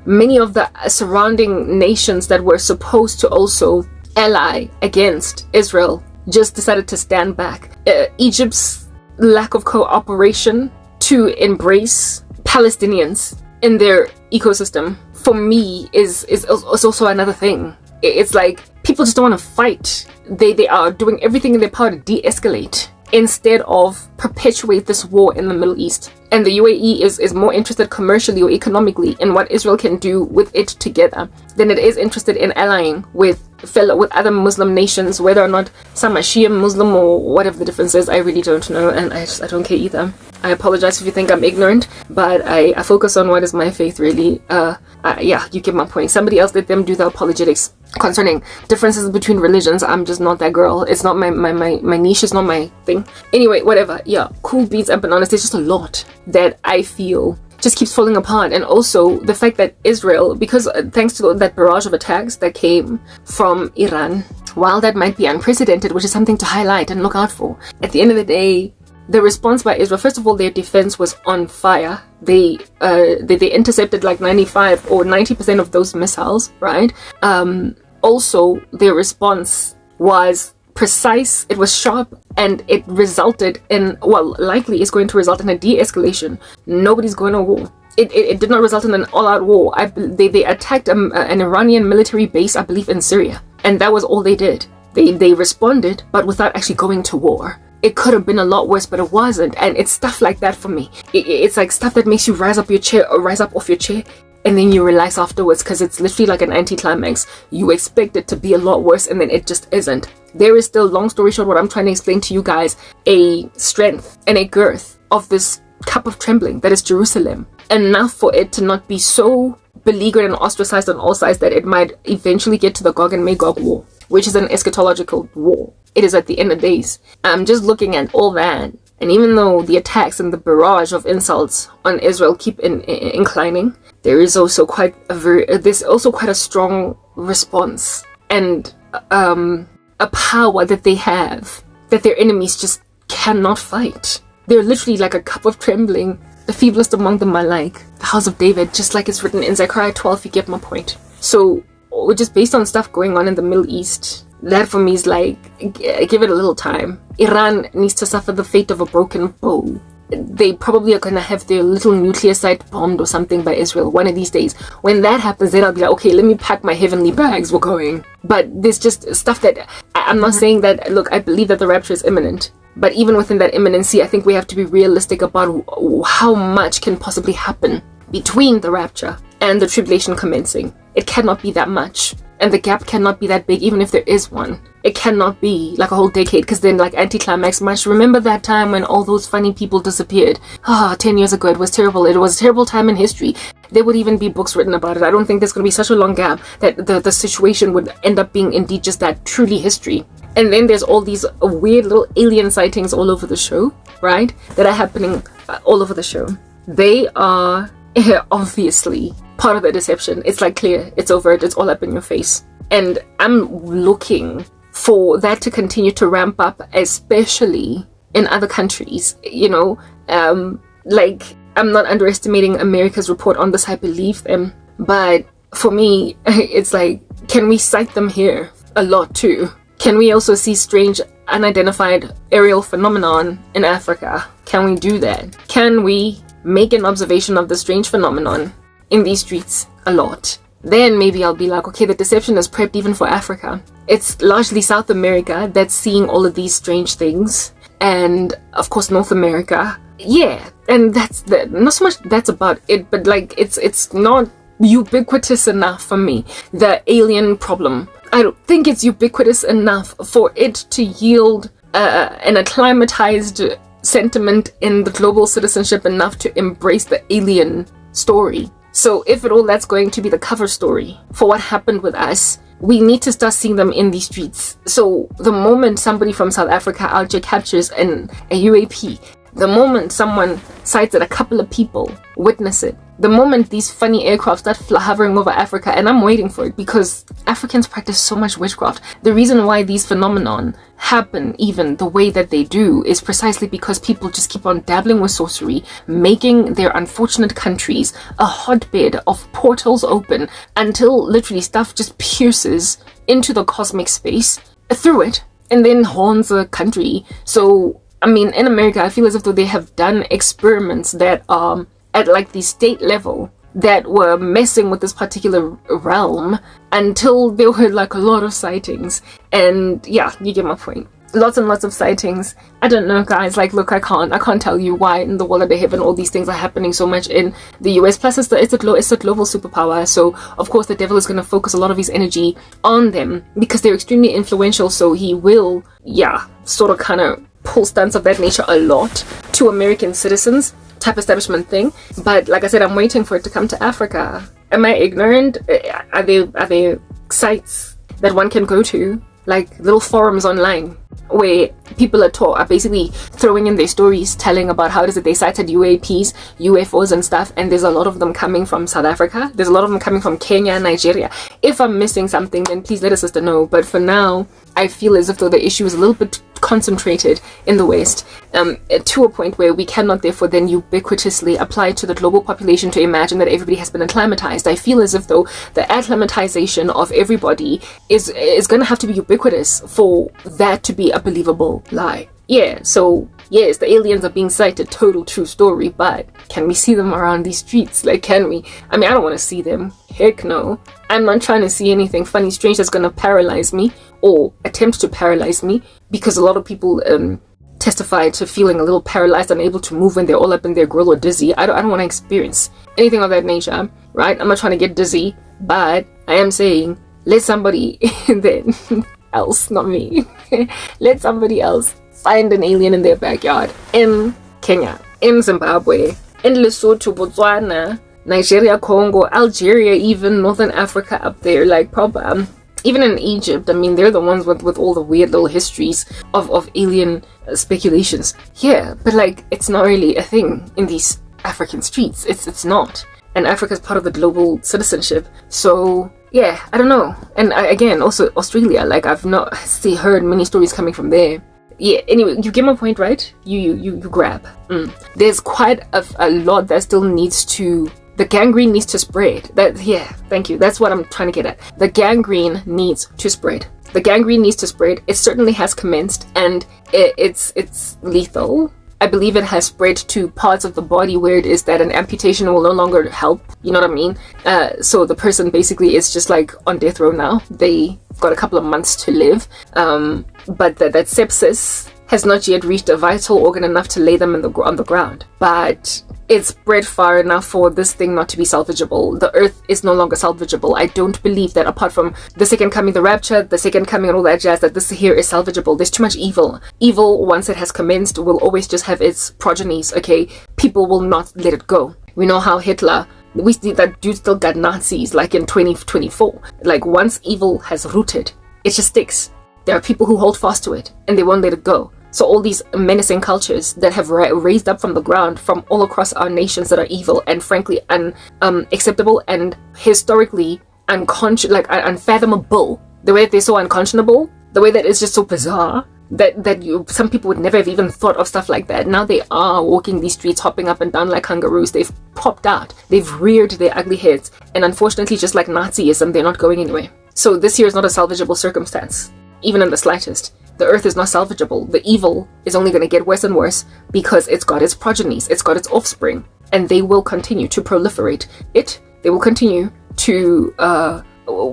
many of the surrounding nations that were supposed to also ally against Israel just decided to stand back. Egypt's lack of cooperation to embrace Palestinians in their ecosystem, for me, is also another thing. It's like people just don't want to fight. They are doing everything in their power to de-escalate instead of perpetuate this war in the Middle East. And the UAE is more interested commercially or economically in what Israel can do with it together than it is interested in allying with other Muslim nations, whether or not some are Shia Muslim or whatever the difference is. I really don't know, and I don't care either. I apologize if you think I'm ignorant, but I focus on what is my faith, really. Yeah, you get my point. Somebody else, let them do the apologetics concerning differences between religions. I'm just not that girl. It's not my niche, is not my thing. Anyway, whatever. Yeah, cool beans and bananas. There's just a lot that I feel just keeps falling apart. And also the fact that Israel, because thanks to that barrage of attacks that came from Iran, while that might be unprecedented, which is something to highlight and look out for, at the end of the day, the response by Israel, first of all, their defense was on fire. They intercepted like 95 or 90% of those missiles, right? Also, their response was precise, it was sharp, and it resulted in, well, likely is going to result in a de-escalation. Nobody's going to war. It did not result in an all-out war. They attacked an Iranian military base, I believe, in Syria. And that was all they did. They responded, but without actually going to war. It could have been a lot worse, but it wasn't. And it's stuff like that for me. It's like stuff that makes you rise up off your chair, and then you relax afterwards, because it's literally like an anticlimax. You expect it to be a lot worse, and then it just isn't. There is still, long story short, what I'm trying to explain to you guys, a strength and a girth of this cup of trembling that is Jerusalem. Enough for it to not be so beleaguered and ostracized on all sides that it might eventually get to the Gog and Magog war, which is an eschatological war. It is at the end of days. I'm just looking at all that, and even though the attacks and the barrage of insults on Israel keep inclining, there is also quite a strong response and a power that they have that their enemies just cannot fight. They're literally like a cup of trembling. The feeblest among them are like the house of David, just like it's written in Zechariah 12. You get my point. So, just based on stuff going on in the Middle East, that for me is like, give it a little time. Iran needs to suffer the fate of a broken bow. They probably are going to have their little nuclear site bombed or something by Israel one of these days. When that happens, then I'll be like, okay, let me pack my heavenly bags, we're going. But there's just stuff that, I'm not saying that, look, I believe that the rapture is imminent. But even within that imminency, I think we have to be realistic about how much can possibly happen between the rapture and the tribulation commencing. It cannot be that much. And the gap cannot be that big, even if there is one. It cannot be like a whole decade, because then like anticlimax much. Remember that time when all those funny people disappeared? 10 years ago, it was terrible. It was a terrible time in history. There would even be books written about it. I don't think there's going to be such a long gap that the situation would end up being indeed just that, truly history. And then there's all these weird little alien sightings all over the show, right? That are happening all over the show. They are obviously part of the deception. It's like clear, it's overt, it's all up in your face. And I'm looking for that to continue to ramp up, especially in other countries, you know. Like, I'm not underestimating America's report on this, I believe them, but for me, it's like, can we cite them here a lot too? Can we also see strange unidentified aerial phenomenon in Africa? Can we do that? Can we make an observation of the strange phenomenon in these streets a lot? Then maybe I'll be like, okay, the deception is prepped even for Africa. It's largely South America that's seeing all of these strange things, and of course North America. Yeah, and that's not so much that's about it, but like it's not ubiquitous enough for me, the alien problem. I don't think it's ubiquitous enough for it to yield an acclimatized sentiment in the global citizenship enough to embrace the alien story. So if at all that's going to be the cover story for what happened with us, we need to start seeing them in these streets. So the moment somebody from South Africa out here captures a UAP, the moment someone sights it, a couple of people witness it, the moment these funny aircraft start hovering over Africa, and I'm waiting for it because Africans practice so much witchcraft. The reason why these phenomenon happen even the way that they do is precisely because people just keep on dabbling with sorcery, making their unfortunate countries a hotbed of portals open until literally stuff just pierces into the cosmic space through it and then haunts a country. So I mean, in America, I feel as if though they have done experiments that at like the state level that were messing with this particular realm until there were like a lot of sightings. And yeah, you get my point. Lots and lots of sightings. I don't know, guys. Like, look, I can't tell you why in the world of the heaven all these things are happening so much in the US. Plus, it's a global superpower. So, of course, the devil is going to focus a lot of his energy on them because they're extremely influential. So he will, yeah, sort of kind of pull stunts of that nature a lot to American citizens type establishment thing. But like I said, I'm waiting for it to come to Africa. Am I ignorant? Are there sites that one can go to, like little forums online where people are basically throwing in their stories telling about how it is that they sighted UAPs, UFOs and stuff, and there's a lot of them coming from South Africa, there's a lot of them coming from Kenya, Nigeria. If I'm missing something, then please let a sister know. But for now, I feel as if though the issue is a little bit concentrated in the West, to a point where we cannot therefore then ubiquitously apply to the global population to imagine that everybody has been acclimatized. I feel as if though the acclimatization of everybody is going to have to be ubiquitous for that to be a believable lie. Yeah, so yes, the aliens are being sighted, total true story, but can we see them around these streets? Like, can we? I mean, I don't want to see them. Heck no. I'm not trying to see anything funny, strange that's going to paralyze me or attempt to paralyze me, because a lot of people testify to feeling a little paralyzed, unable to move when they're all up in their grill or dizzy. I don't want to experience anything of that nature, right? I'm not trying to get dizzy, but I am saying let somebody then else, not me, let somebody else find an alien in their backyard in Kenya, in Zimbabwe, in Lesotho, Botswana, Nigeria, Congo, Algeria, even Northern Africa up there, like proper, even in Egypt. I mean, they're the ones with all the weird little histories of alien speculations. Yeah, but like, it's not really a thing in these African streets. It's not. And Africa's part of the global citizenship. So yeah, I don't know. And again, also Australia, like I've not heard many stories coming from there. Yeah, anyway, you get my point, right? You grab. There's quite a lot that still needs to, the gangrene needs to spread. Yeah, thank you. That's what I'm trying to get at. The gangrene needs to spread. The gangrene needs to spread. It certainly has commenced, and it's lethal. I believe it has spread to parts of the body where it is that an amputation will no longer help. You know what I mean? So the person basically is just like on death row now. They've got a couple of months to live. But that sepsis has not yet reached a vital organ enough to lay them on the ground. But it's spread far enough for this thing not to be salvageable. The earth is no longer salvageable. I don't believe that apart from the second coming, the rapture, the second coming and all that jazz, that this here is salvageable. There's too much evil. Evil, once it has commenced, will always just have its progenies, okay? People will not let it go. We know how Hitler, we see that dude still got Nazis like in 2024. Like once evil has rooted, it just sticks. There are people who hold fast to it and they won't let it go. So all these menacing cultures that have raised up from the ground from all across our nations that are evil and frankly unacceptable and historically unfathomable. The way that they're so unconscionable, The way that it's just so bizarre that some people would never have even thought of stuff like that. Now they are walking these streets, hopping up and down like kangaroos. They've popped out. They've reared their ugly heads. And unfortunately, just like Nazism, they're not going anywhere. So this year is not a salvageable circumstance, even in the slightest. The earth is not salvageable. The evil is only going to get worse and worse because it's got its progenies, it's got its offspring, and they will continue to proliferate. They will continue to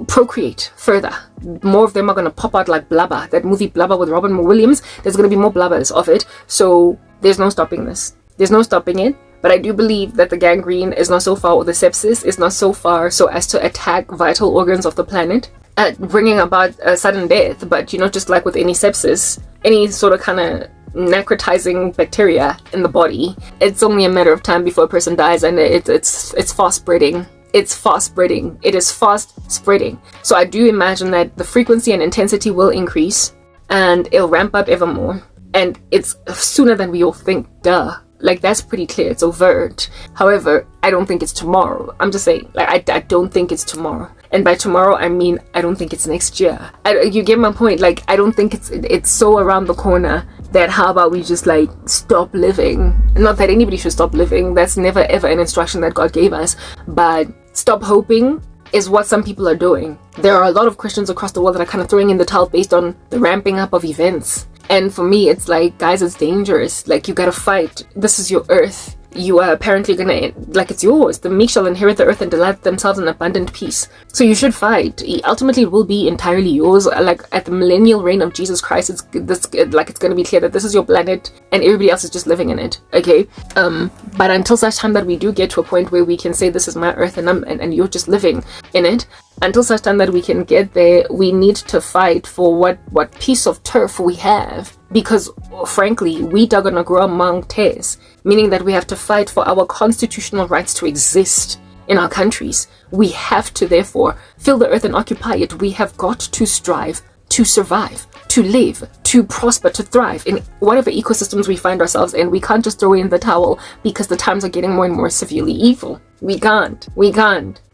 procreate further. More of them are going to pop out like Blubber, that movie Blubber with Robin Williams. There's going to be more Blubbers of it. So there's no stopping this. There's no stopping it. But I do believe that the gangrene is not so far, or the sepsis is not so far so as to attack vital organs of the planet, bringing about a sudden death. But just like with any sepsis, any sort of kind of necrotizing bacteria in the body, it's only a matter of time before a person dies, and it's fast spreading. It's fast spreading. It is fast spreading. So I do imagine that the frequency and intensity will increase, and it'll ramp up ever more. And it's sooner than we all think, duh. Like, that's pretty clear. It's overt. However, I don't think it's tomorrow. I'm just saying, like, I don't think it's tomorrow. And by tomorrow, I mean, I don't think it's next year. You get my point? Like, I don't think it's so around the corner that how about we just, like, stop living? Not that anybody should stop living. That's never, ever an instruction that God gave us. But stop hoping is what some people are doing. There are a lot of Christians across the world that are kind of throwing in the towel based on the ramping up of events. And for me, it's like, guys, it's dangerous. Like, you gotta fight. This is your earth. You are apparently gonna, like, it's yours. The meek shall inherit the earth and delight themselves in abundant peace. So you should fight. Ultimately, it will be entirely yours. Like, at the millennial reign of Jesus Christ, it's gonna be clear that this is your planet and everybody else is just living in it. Okay? But until such time that we do get to a point where we can say, this is my earth and you're just living in it, until such time that we can get there, we need to fight for what piece of turf we have. Because, frankly, we are going to grow among tares, meaning that we have to fight for our constitutional rights to exist in our countries. We have to, therefore, fill the earth and occupy it. We have got to strive to survive, to live, to prosper, to thrive in whatever ecosystems we find ourselves in. We can't just throw in the towel because the times are getting more and more severely evil. We can't.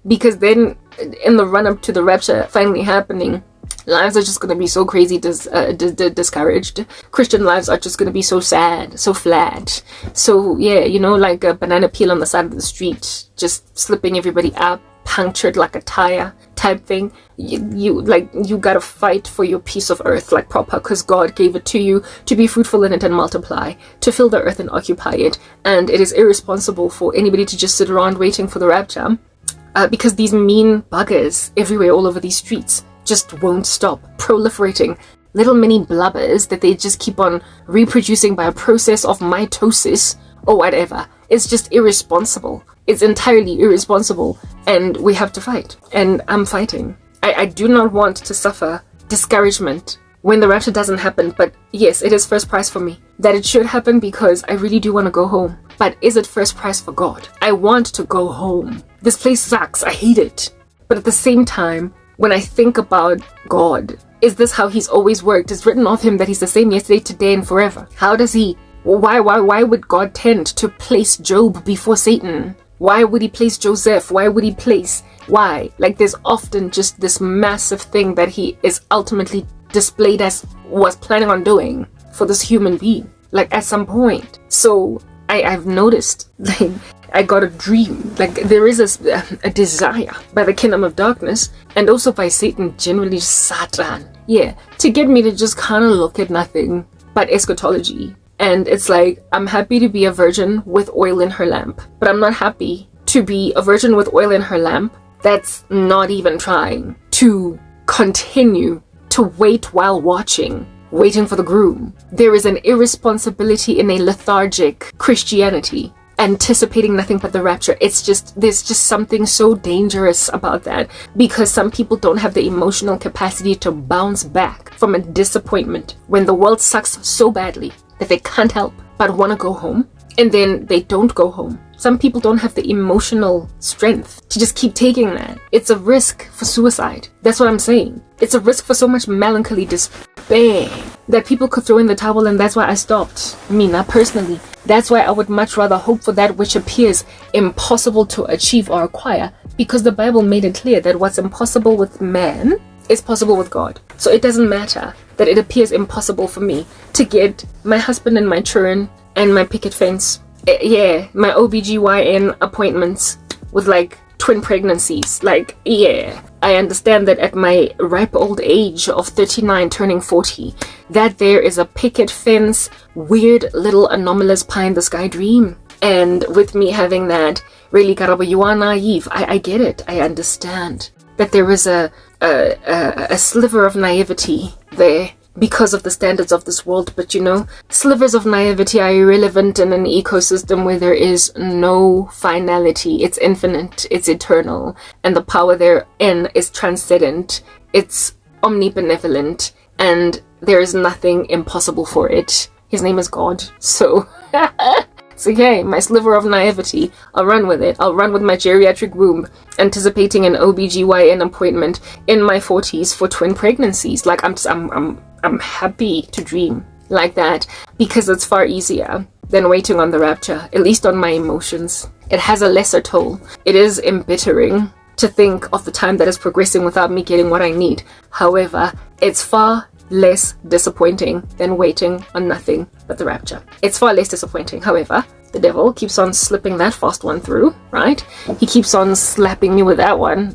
Because then, in the run-up to the rapture finally happening, lives are just going to be so crazy discouraged. Christian lives are just going to be so sad, so flat. So, yeah, like a banana peel on the side of the street, just slipping everybody up, punctured like a tire type thing. You gotta fight for your piece of earth like proper, because God gave it to you to be fruitful in it and multiply, to fill the earth and occupy it. And it is irresponsible for anybody to just sit around waiting for the rapture, because these mean buggers everywhere all over these streets just won't stop proliferating little mini blubbers that they just keep on reproducing by a process of mitosis or whatever. It's just irresponsible. It's entirely irresponsible, and we have to fight. And I'm fighting. I do not want to suffer discouragement when the rapture doesn't happen, but yes, it is first prize for me that it should happen, because I really do want to go home. But is it first prize for God? I want to go home. This place sucks. I hate it. But at the same time, when I think about God, is this how he's always worked? It's written of him that he's the same yesterday, today, and forever. How does he? Why would God tend to place Job before Satan? Why would he place Joseph? Why? Like, there's often just this massive thing that he is ultimately displayed as was planning on doing for this human being, like, at some point. So I've noticed, like, I got a dream. Like, there is a desire by the kingdom of darkness, and also by Satan, generally Satan, to get me to just kind of look at nothing but eschatology. And it's like, I'm happy to be a virgin with oil in her lamp, but I'm not happy to be a virgin with oil in her lamp that's not even trying to continue to wait while waiting for the groom. There is an irresponsibility in a lethargic Christianity, anticipating nothing but the rapture. There's just something so dangerous about that, because some people don't have the emotional capacity to bounce back from a disappointment when the world sucks so badly that they can't help but want to go home, and then they don't go home. Some people don't have the emotional strength to just keep taking that. It's a risk for suicide. That's what I'm saying. It's a risk for so much melancholy, despair, that people could throw in the towel, and that's why I stopped. Me, not personally. That's why I would much rather hope for that which appears impossible to achieve or acquire, because the Bible made it clear that what's impossible with man is possible with God. So it doesn't matter that it appears impossible for me to get my husband and my children and my picket fence, yeah, my OBGYN appointments with like twin pregnancies. Like, yeah, I understand that at my ripe old age of 39 turning 40, that there is a picket fence, weird little anomalous pie in the sky dream. And with me having that, really, Karabo, you are naive. I get it. I understand that there is a sliver of naivety there because of the standards of this world. But you know, slivers of naivety are irrelevant in an ecosystem where there is no finality. It's infinite, it's eternal, and the power therein is transcendent. It's omnibenevolent, and there is nothing impossible for it. His name is God. So it's okay, my sliver of naivety, I'll run with it. I'll run with my geriatric womb, anticipating an OBGYN appointment in my 40s for twin pregnancies. Like, I'm happy to dream like that because it's far easier than waiting on the rapture, at least on my emotions. It has a lesser toll. It is embittering to think of the time that is progressing without me getting what I need. However, it's far less disappointing than waiting on nothing but the rapture. It's far less disappointing. However, the devil keeps on slipping that fast one through, right? He keeps on slapping me with that one.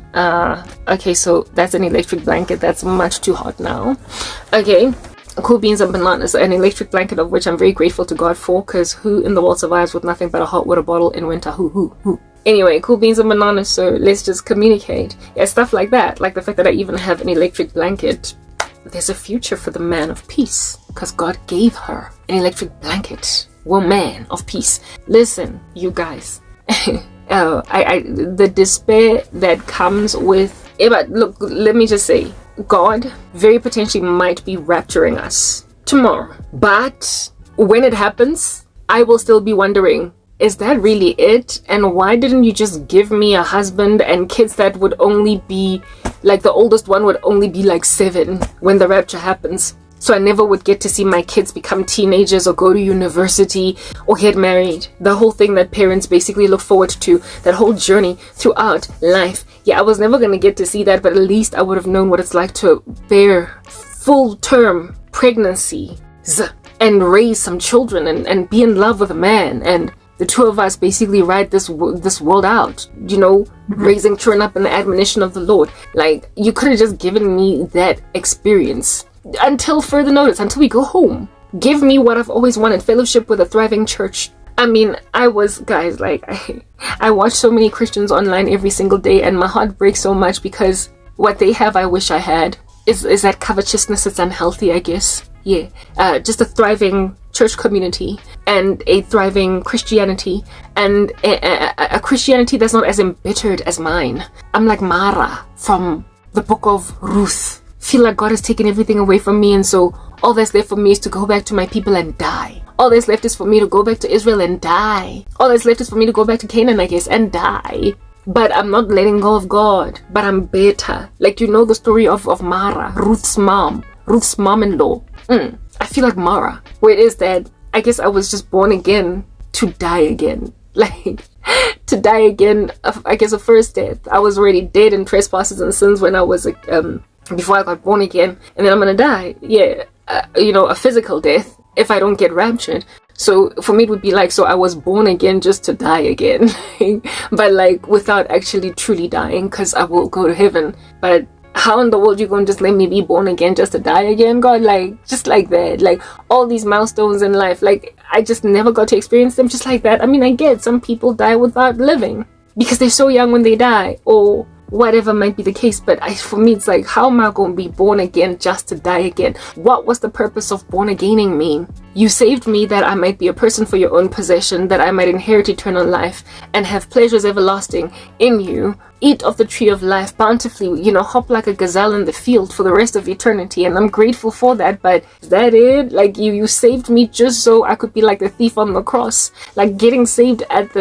Okay, so that's an electric blanket. That's much too hot now. Okay, cool beans and bananas, an electric blanket of which I'm very grateful to God for, because who in the world survives with nothing but a hot water bottle in winter? Who? Anyway, cool beans and bananas, so let's just communicate. Yeah, stuff like that, like the fact that I even have an electric blanket. There's a future for the man of peace, because God gave her an electric blanket. Woman of peace. Listen, you guys. The despair that comes with it, but look, let me just say, God very potentially might be rapturing us tomorrow. But when it happens, I will still be wondering, is that really it? And why didn't you just give me a husband and kids that would only be, like, the oldest one would only be like 7 when the rapture happens? So I never would get to see my kids become teenagers or go to university or get married. The whole thing that parents basically look forward to, that whole journey throughout life. Yeah, I was never going to get to see that, but at least I would have known what it's like to bear full-term pregnancies and raise some children and be in love with a man, and the two of us basically ride this world out, you know, raising children up in the admonition of the Lord. Like, you could have just given me that experience until further notice, until we go home. Give me what I've always wanted, fellowship with a thriving church. I mean, I watch so many Christians online every single day, and my heart breaks so much because what they have I wish I had. Is that covetousness? It's unhealthy, I guess. Yeah, just a thriving church community and a thriving Christianity, and a Christianity that's not as embittered as mine. I'm like Mara from the book of Ruth. Feel like God has taken everything away from me, and so all that's left for me is to go back to my people and die. All that's left is for me to go back to Israel and die. All that's left is for me to go back to Canaan, I guess, and die. But I'm not letting go of God, but I'm bitter. Like, you know the story of Mara, Ruth's mom-in-law. I feel like Mara, where it is that I guess I was just born again to die again. Like, to die again, I guess a first death. I was already dead in trespasses and sins when I was before I got born again, and then I'm gonna die. Yeah, you know, a physical death if I don't get raptured. So for me it would be like, so I was born again just to die again. But like without actually truly dying, because I will go to heaven. But how in the world you gonna just let me be born again just to die again, God? Like, just like that. Like, all these milestones in life, like, I just never got to experience them just like that. I mean, I get some people die without living because they're so young when they die, or whatever might be the case. But for me, it's like, how am I going to be born again just to die again? What was the purpose of born againing me? You saved me that I might be a person for your own possession, that I might inherit eternal life and have pleasures everlasting in you. Eat of the tree of life bountifully, you know, hop like a gazelle in the field for the rest of eternity. And I'm grateful for that. But is that it? Like, you saved me just so I could be like the thief on the cross, like getting saved at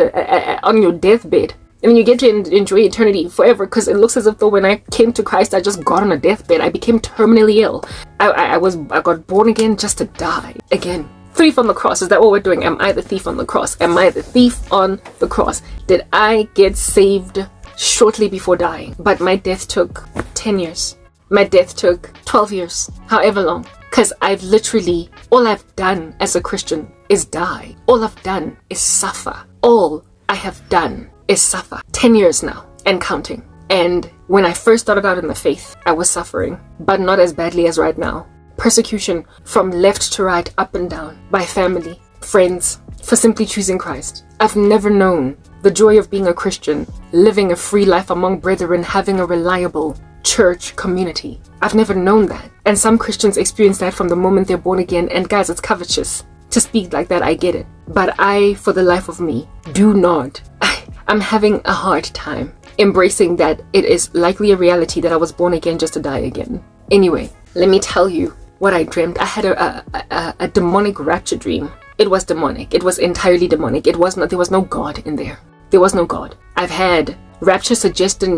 on your deathbed. I mean, you get to enjoy eternity forever, because it looks as if though when I came to Christ, I just got on a deathbed. I became terminally ill. I got born again just to die again. Thief on the cross. Is that what we're doing? Am I the thief on the cross? Am I the thief on the cross? Did I get saved shortly before dying? But my death took 10 years. My death took 12 years. However long. Because I've literally, all I've done as a Christian is die. All I've done is suffer. All I have done is suffer. 10 years now and counting. And when I first started out in the faith, I was suffering, but not as badly as right now. Persecution from left to right, up and down, by family, friends, for simply choosing Christ. I've never known the joy of being a Christian, living a free life among brethren, having a reliable church community. I've never known that. And some Christians experience that from the moment they're born again. And guys, it's covetous to speak like that. I get it. But I, for the life of me, do not. I'm having a hard time embracing that it is likely a reality that I was born again just to die again. Anyway, let me tell you what I dreamt. I had a demonic rapture dream. It was demonic. It was entirely demonic. There was no God in there. There was no God. I've had rapture suggestive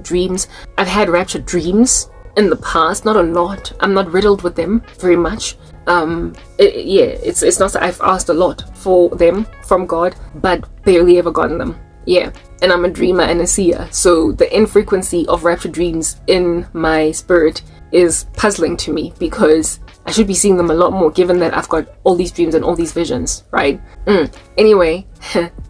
dreams. I've had rapture dreams in the past, not a lot. I'm not riddled with them very much. It's not that I've asked a lot for them from God, but barely ever gotten them. Yeah, and I'm a dreamer and a seer, so the infrequency of rapture dreams in my spirit is puzzling to me, because I should be seeing them a lot more, given that I've got all these dreams and all these visions, right? Anyway,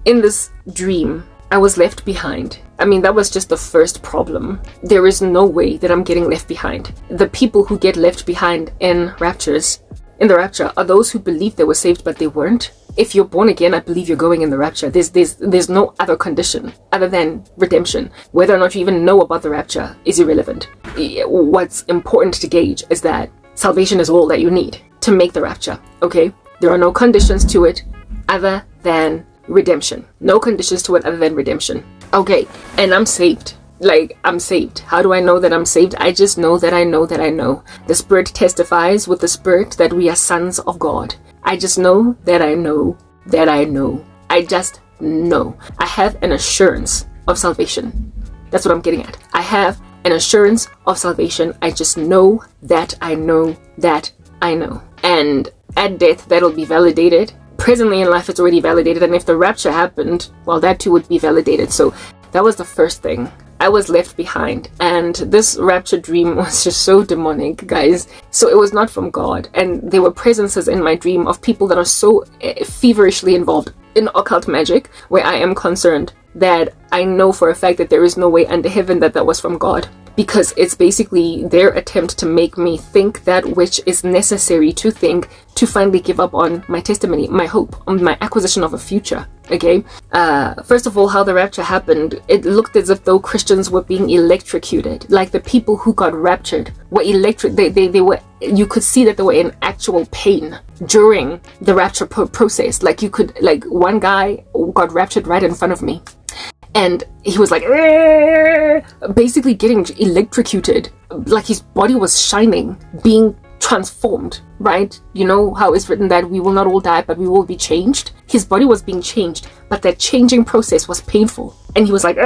in this dream, I was left behind. I mean, that was just the first problem. There is no way that I'm getting left behind. The people who get left behind in the rapture are those who believe they were saved but they weren't. If you're born again, I believe you're going in the rapture. There's no other condition other than redemption. Whether or not you even know about the rapture is irrelevant. What's important to gauge is that salvation is all that you need to make the rapture, okay? There are no conditions to it other than redemption. No conditions to it other than redemption. Okay, and I'm saved. Like, I'm saved. How do I know that I'm saved? I just know that I know that I know. The Spirit testifies with the Spirit that we are sons of God. I just know that I know that I know. I just know. I have an assurance of salvation. That's what I'm getting at. I have an assurance of salvation. I just know that I know that I know. And at death, that'll be validated. Presently in life, it's already validated. And if the rapture happened, well, that too would be validated. So that was the first thing. I was left behind, and this rapture dream was just so demonic, guys. So it was not from God, and there were presences in my dream of people that are so feverishly involved in occult magic, where I am concerned that I know for a fact that there is no way under heaven that was from God, because it's basically their attempt to make me think that which is necessary to think to finally give up on my testimony, my hope, on my acquisition of a future. Okay, first of all, how the rapture happened, it looked as if though Christians were being electrocuted. Like, the people who got raptured were they were, you could see that they were in actual pain during the rapture process. Like, you could, like, one guy got raptured right in front of me, and he was like, basically getting electrocuted. Like, his body was shining, being transformed, right? You know how it's written that we will not all die, but we will be changed. His body was being changed, but that changing process was painful. And he was like,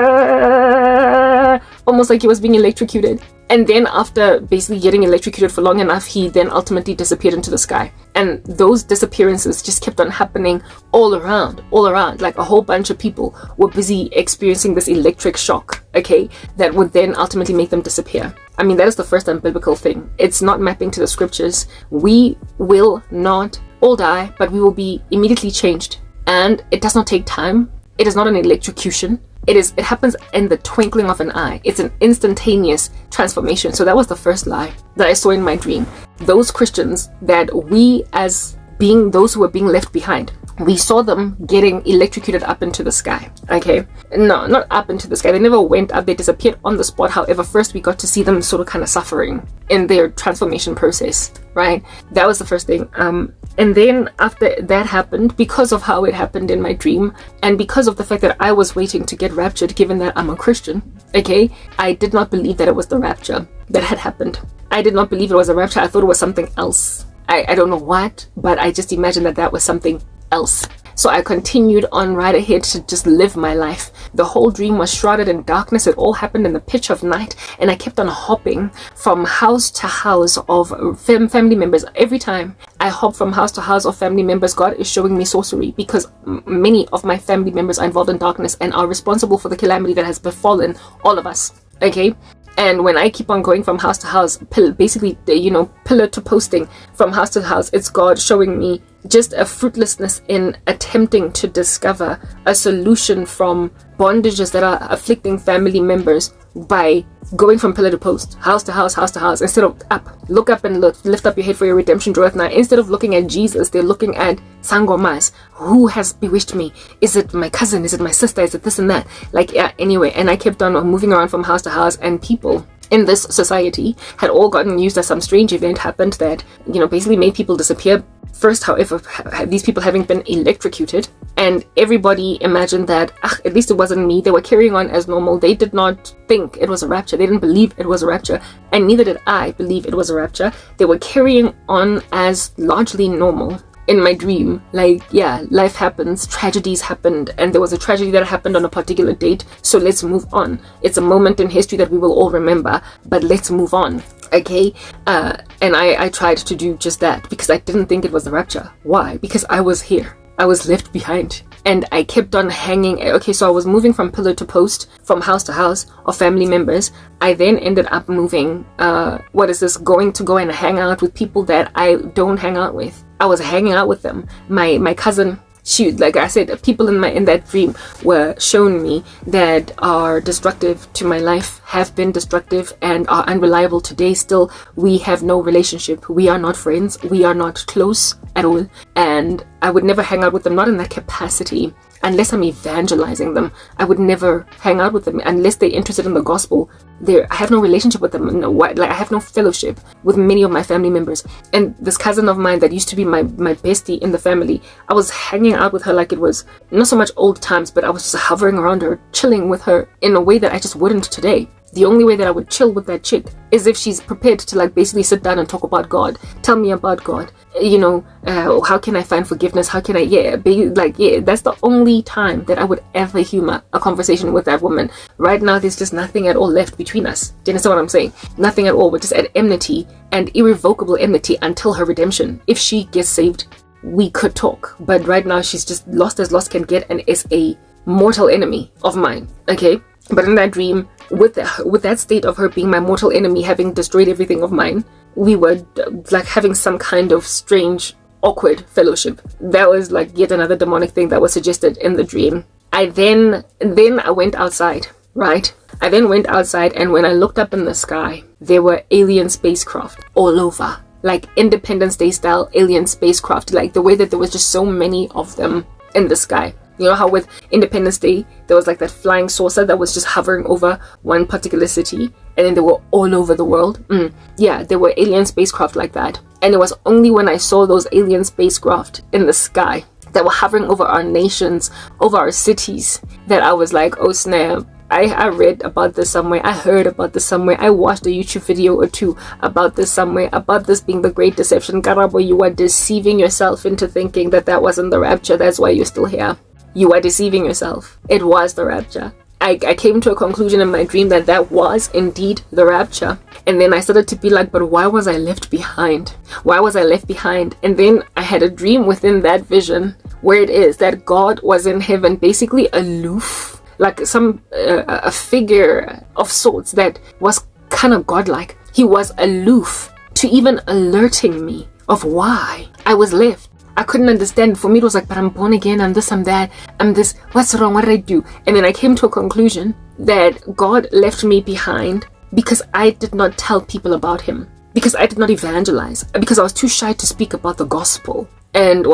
almost like he was being electrocuted. And then after basically getting electrocuted for long enough, he then ultimately disappeared into the sky. And those disappearances just kept on happening all around. Like, a whole bunch of people were busy experiencing this electric shock, okay, that would then ultimately make them disappear. I mean, that is the first unbiblical thing. It's not mapping to the scriptures. We will not all die, but we will be immediately changed. And it does not take time. It is not an electrocution. It happens in the twinkling of an eye. It's an instantaneous transformation. So that was the first lie that I saw in my dream. Those Christians that we, as being those who were being left behind, we saw them getting electrocuted up into the sky. Okay, no, not up into the sky. They never went up. They disappeared on the spot. However, first we got to see them sort of kind of suffering in their transformation process, right? That was the first thing. And then after that happened, because of how it happened in my dream, and because of the fact that I was waiting to get raptured, given that I'm a Christian, okay, I did not believe that it was the rapture that had happened. I did not believe it was a rapture. I thought it was something else. I don't know what, but I just imagined that was something else. So I continued on right ahead to just live my life. The whole dream was shrouded in darkness. It all happened in the pitch of night, and I kept on hopping from house to house of family members. Every time I hop from house to house of family members, God is showing me sorcery, because many of my family members are involved in darkness and are responsible for the calamity that has befallen all of us. Okay, And when I keep on going from house to house, basically, pillar to posting from house to house, it's God showing me just a fruitlessness in attempting to discover a solution from bondages that are afflicting family members by going from pillar to post, house to house, instead of look up and lift up your head for your redemption draweth nigh. Instead of looking at Jesus, they're looking at sangomas. Who has bewitched me? Is it my cousin? Is it my sister? Is it this and that? Anyway, and I kept on moving around from house to house, and people in this society had all gotten used as some strange event happened that, basically made people disappear. First, however, these people having been electrocuted, and everybody imagined that, at least it wasn't me. They were carrying on as normal. They did not think it was a rapture. They didn't believe it was a rapture, and neither did I believe it was a rapture. They were carrying on as largely normal. In my dream, life happens, tragedies happened, and there was a tragedy that happened on a particular date, so let's move on. It's a moment in history that we will all remember, but let's move on, okay? And I tried to do just that, because I didn't think it was the rapture. Why? Because I was here. I was left behind. And I kept on hanging. Okay, so I was moving from pillar to post, from house to house of family members. I then ended up moving, going to go and hang out with people that I don't hang out with. I was hanging out with them. My cousin, like I said, people in that dream were shown me that are destructive to my life, have been destructive, and are unreliable today. Still, we have no relationship. We are not friends. We are not close at all. And I would never hang out with them, not in that capacity. Unless I'm evangelizing them, I would never hang out with them unless they're interested in the gospel. I have no relationship with them. I have no fellowship with many of my family members. And this cousin of mine that used to be my bestie in the family, I was hanging out with her like it was not so much old times, but I was just hovering around her, chilling with her in a way that I just wouldn't today. The only way that I would chill with that chick is if she's prepared to basically sit down and talk about God. Tell me about God. How can I find forgiveness? How can I, that's the only time that I would ever humor a conversation with that woman. Right now, there's just nothing at all left between us. Do you understand what I'm saying? Nothing at all. We're just at enmity, and irrevocable enmity until her redemption. If she gets saved, we could talk. But right now, she's just lost as lost can get and is a mortal enemy of mine. Okay? But in that dream, with that state of her being my mortal enemy, having destroyed everything of mine, we were having some kind of strange, awkward fellowship. That was yet another demonic thing that was suggested in the dream. I went outside, right? I then went outside, and when I looked up in the sky, there were alien spacecraft all over. Independence Day style alien spacecraft. The way that there was just so many of them in the sky. You know how with Independence Day, there was that flying saucer that was just hovering over one particular city, and then they were all over the world? Yeah, there were alien spacecraft like that. And it was only when I saw those alien spacecraft in the sky that were hovering over our nations, over our cities, that I was like, oh snap. I read about this somewhere. I heard about this somewhere. I watched a YouTube video or two about this somewhere, about this being the great deception. Karabo, you are deceiving yourself into thinking that wasn't the rapture. That's why you're still here. You are deceiving yourself. It was the rapture. I came to a conclusion in my dream that was indeed the rapture. And then I started to be like, but why was I left behind? Why was I left behind? And then I had a dream within that vision where it is that God was in heaven, basically aloof, a figure of sorts that was kind of godlike. He was aloof to even alerting me of why I was left. I couldn't understand. For me, it was but I'm born again, I'm this, I'm that, I'm this, what's wrong, what did I do? And then I came to a conclusion that God left me behind because I did not tell people about him, because I did not evangelize, because I was too shy to speak about the gospel. And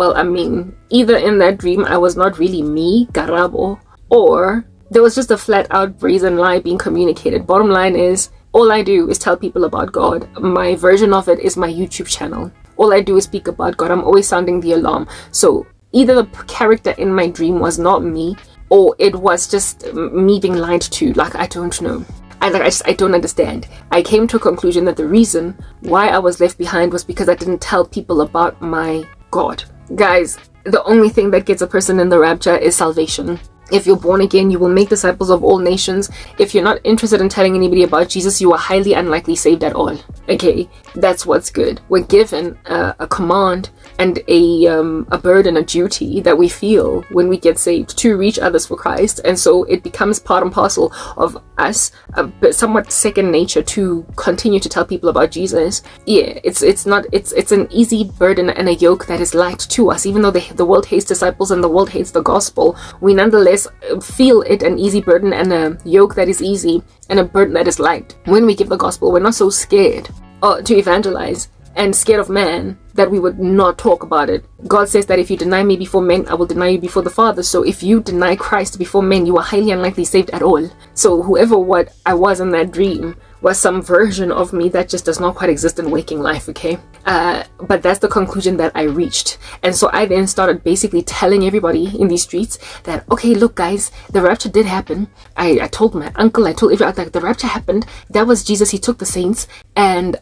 either in that dream, I was not really me, Karabo, or there was just a flat out brazen lie being communicated. Bottom line is, all I do is tell people about God. My version of it is my YouTube channel. All I do is speak about God. I'm always sounding the alarm. So either the character in my dream was not me, or it was just me being lied to. I don't know. I don't understand. I came to a conclusion that the reason why I was left behind was because I didn't tell people about my God. Guys, the only thing that gets a person in the rapture is salvation. If you're born again, you will make disciples of all nations. If you're not interested in telling anybody about Jesus, you are highly unlikely saved at all. Okay, that's what's good. We're given a command and a burden, a duty that we feel when we get saved to reach others for Christ. And so it becomes part and parcel of us, but somewhat second nature to continue to tell people about Jesus. Yeah, it's an easy burden and a yoke that is light to us. Even though the world hates disciples and the world hates the gospel, we nonetheless feel it an easy burden and a yoke that is easy and a burden that is light. When we give the gospel, we're not so scared to evangelize and scared of man that we would not talk about it. God says that if you deny me before men, I will deny you before the Father. So if you deny Christ before men, you are highly unlikely saved at all. So whoever what I was in that dream was some version of me that just does not quite exist in waking life, okay? But that's the conclusion that I reached. And so I then started basically telling everybody in these streets that, okay, look guys, the rapture did happen. I told my uncle, I told everyone, like, the rapture happened. That was Jesus, he took the saints, and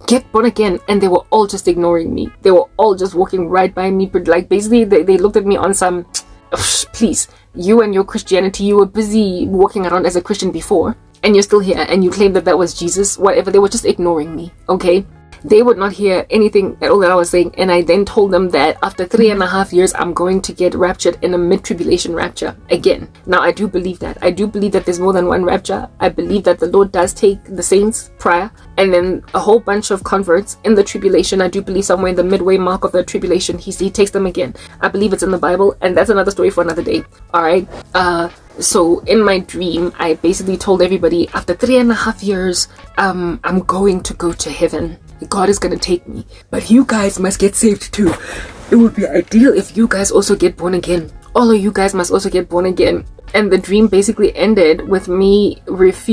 get born again. And they were all just ignoring me. They were all just walking right by me, but like basically they looked at me on some, please, you and your Christianity, you were busy walking around as a Christian before, and you're still here and you claim that was Jesus, whatever. They were just ignoring me, okay? They would not hear anything at all that I was saying. And I then told them that after 3.5 years, I'm going to get raptured in a mid-tribulation rapture again. Now, I do believe that. I do believe that there's more than one rapture. I believe that the Lord does take the saints prior and then a whole bunch of converts in the tribulation. I do believe somewhere in the midway mark of the tribulation, he takes them again. I believe it's in the Bible, and that's another story for another day. All right. So in my dream, I basically told everybody after 3.5 years, I'm going to go to heaven. God is going to take me. But you guys must get saved too. It would be ideal if you guys also get born again. All of you guys must also get born again. And the dream basically ended with me with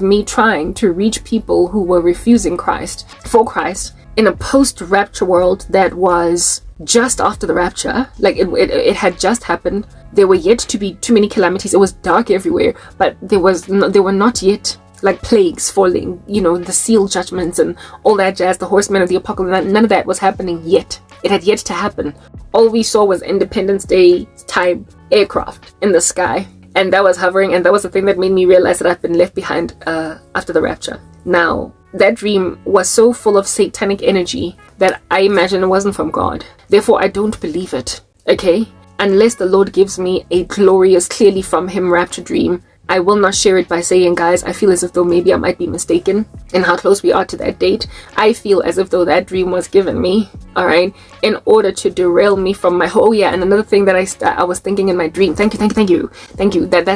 me trying to reach people who were refusing Christ, for Christ, in a post-rapture world that was just after the rapture. Like it had just happened. There were yet to be too many calamities. It was dark everywhere, but there were not yet like plagues falling, you know, the seal judgments and all that jazz, the horsemen of the apocalypse. None of that was happening yet. It had yet to happen. All we saw was Independence Day type aircraft in the sky, and that was hovering, and that was the thing that made me realize that I've been left behind after the rapture. Now, that dream was so full of satanic energy that I imagine it wasn't from God. Therefore, I don't believe it, okay? Unless the Lord gives me a glorious, clearly from him rapture dream, I will not share it by saying, guys, I feel as if though maybe I might be mistaken in how close we are to that date. I feel as if though that dream was given me, all right, in order to derail me from my whole, and another thing that I was thinking in my dream. Thank you. That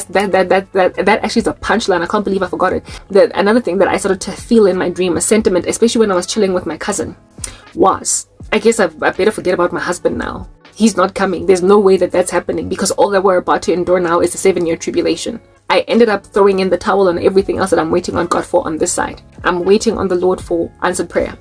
actually is a punchline. I can't believe I forgot it. That another thing that I started to feel in my dream, a sentiment, especially when I was chilling with my cousin, was, I guess I better forget about my husband now. He's not coming. There's no way that that's happening, because all that we're about to endure now is a 7-year tribulation. I ended up throwing in the towel on everything else that I'm waiting on God for on this side. I'm waiting on the Lord for answered prayer.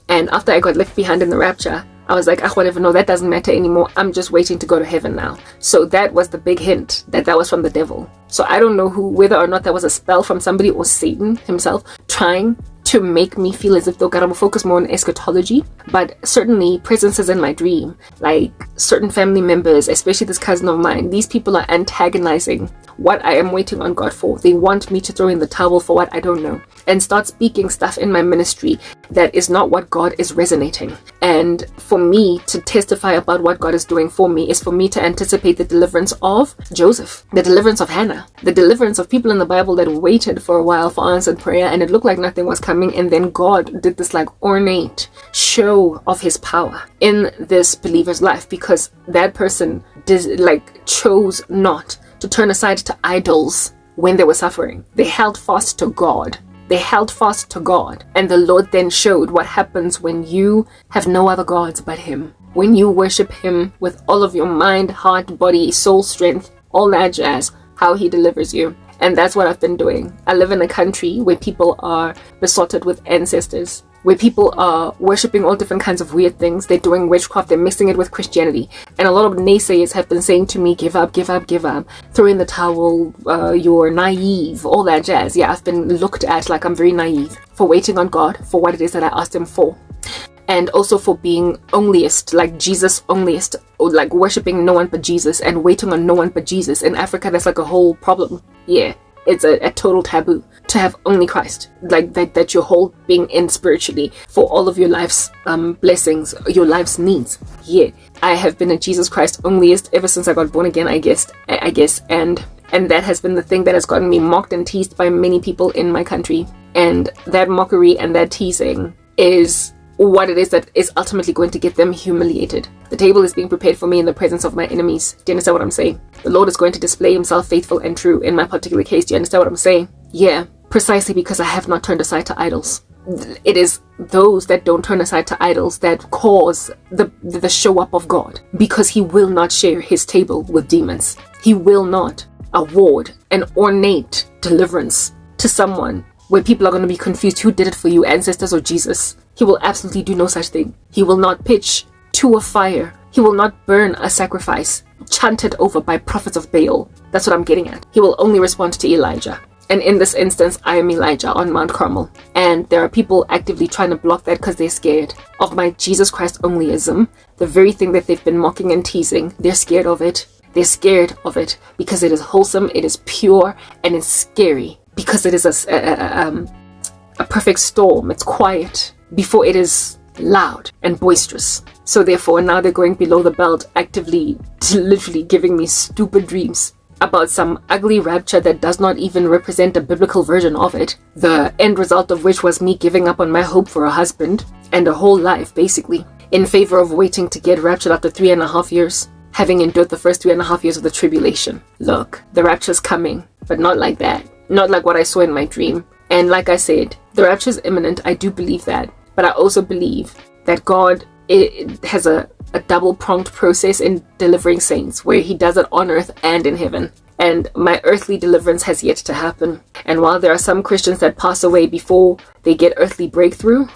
And after I got left behind in the rapture, I was like, whatever, no, that doesn't matter anymore. I'm just waiting to go to heaven now. So that was the big hint that was from the devil. So I don't know whether or not that was a spell from somebody or Satan himself trying to make me feel as if though God will focus more on eschatology. But certainly presences in my dream, like certain family members, especially this cousin of mine, these people are antagonizing what I am waiting on God for. They want me to throw in the towel for what I don't know and start speaking stuff in my ministry that is not what God is resonating. And for me to testify about what God is doing for me is for me to anticipate the deliverance of Joseph, the deliverance of Hannah, the deliverance of people in the Bible that waited for a while for answered prayer and it looked like nothing was coming, and then God did this like ornate show of his power in this believer's life because that person chose not to turn aside to idols when they were suffering. They held fast to God. And the Lord then showed what happens when you have no other gods but him. When you worship him with all of your mind, heart, body, soul, strength, all that jazz, how he delivers you. And that's what I've been doing. I live in a country where people are besotted with ancestors, where people are worshipping all different kinds of weird things. They're doing witchcraft, they're mixing it with Christianity. And a lot of naysayers have been saying to me, give up, throw in the towel, you're naive, all that jazz. Yeah, I've been looked at like I'm very naive for waiting on God for what it is that I asked him for. And also for being onlyist, like Jesus onlyist, or like worshipping no one but Jesus and waiting on no one but Jesus. In Africa, that's like a whole problem. Yeah. it's a total taboo to have only Christ, like that your whole being in spiritually for all of your life's blessings, your life's needs. Yeah, I have been a Jesus Christ onlyist ever since I got born again, I guess, and that has been the thing that has gotten me mocked and teased by many people in my country. And that mockery and that teasing is what it is that is ultimately going to get them humiliated. The table is being prepared for me in the presence of my enemies. Do you understand what I'm saying? The Lord is going to display himself faithful and true in my particular case. Do you understand what I'm saying? Yeah, precisely because I have not turned aside to idols. It is those that don't turn aside to idols that cause the show up of God, because he will not share his table with demons. He will not award an ornate deliverance to someone where people are going to be confused who did it for you, ancestors or Jesus. He will absolutely do no such thing. He will not pitch to a fire. He will not burn a sacrifice chanted over by prophets of Baal. That's what I'm getting at. He will only respond to Elijah. And in this instance, I am Elijah on Mount Carmel. And there are people actively trying to block that because they're scared of my Jesus Christ onlyism. The very thing that they've been mocking and teasing, they're scared of it. They're scared of it because it is wholesome, it is pure, and it's scary. Because it is a perfect storm. It's quiet before it is loud and boisterous. So therefore, now they're going below the belt, actively, literally giving me stupid dreams about some ugly rapture that does not even represent a biblical version of it. The end result of which was me giving up on my hope for a husband and a whole life, basically, in favor of waiting to get raptured after 3.5 years, having endured the first 3.5 years of the tribulation. Look, the rapture's coming, but not like that. Not like what I saw in my dream. And like I said, the rapture is imminent. I do believe that. But I also believe that God has a double-pronged process in delivering saints, where he does it on earth and in heaven. And my earthly deliverance has yet to happen. And while there are some Christians that pass away before they get earthly breakthrough,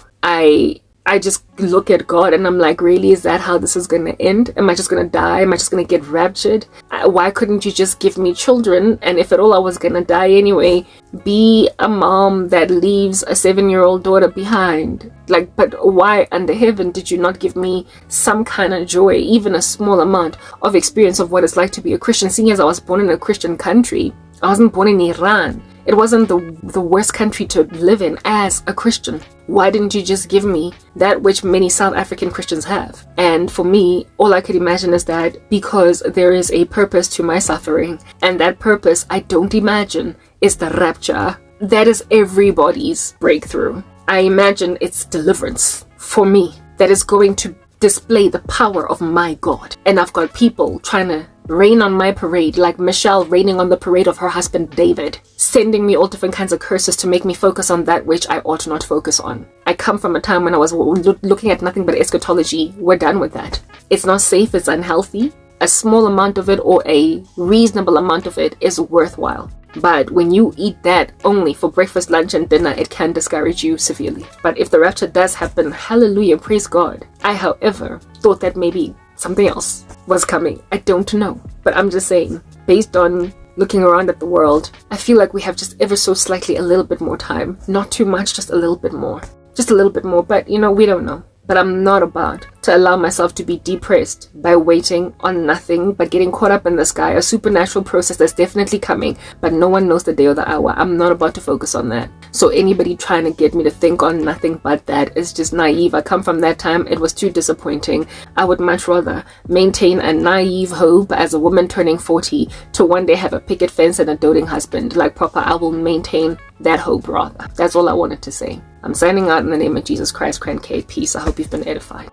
I just look at God and I'm like, really, is that how this is going to end? Am I just going to die? Am I just going to get raptured? Why couldn't you just give me children? And if at all I was going to die anyway, be a mom that leaves a 7-year-old daughter behind. Like, but why under heaven did you not give me some kind of joy, even a small amount of experience of what it's like to be a Christian? Seeing as I was born in a Christian country, I wasn't born in Iran. It wasn't the worst country to live in as a Christian. Why didn't you just give me that which many South African Christians have? And for me, all I could imagine is that because there is a purpose to my suffering, and that purpose, I don't imagine, is the rapture. That is everybody's breakthrough. I imagine it's deliverance for me that is going to display the power of my God. And I've got people trying to rain on my parade, like Michelle raining on the parade of her husband David, sending me all different kinds of curses to make me focus on that which I ought not focus on. I come from a time when I was looking at nothing but eschatology. We're done with that. It's not safe, it's unhealthy. A small amount of it or a reasonable amount of it is worthwhile. But when you eat that only for breakfast, lunch and dinner, it can discourage you severely. But if the rapture does happen, hallelujah, praise God. I, however, thought that maybe something else was coming. I don't know. But I'm just saying, based on looking around at the world, I feel like we have just ever so slightly a little bit more time. Not too much, just a little bit more. Just a little bit more, but you know, we don't know. But I'm not about to allow myself to be depressed by waiting on nothing but getting caught up in the sky, a supernatural process that's definitely coming, but no one knows the day or the hour. I'm not about to focus on that. So anybody trying to get me to think on nothing but that is just naive. I come from that time. It was too disappointing. I would much rather maintain a naive hope as a woman turning 40 to one day have a picket fence and a doting husband. Like proper, I will maintain that hope rather. That's all I wanted to say. I'm signing out in the name of Jesus Christ, Grand K. Peace. I hope you've been edified.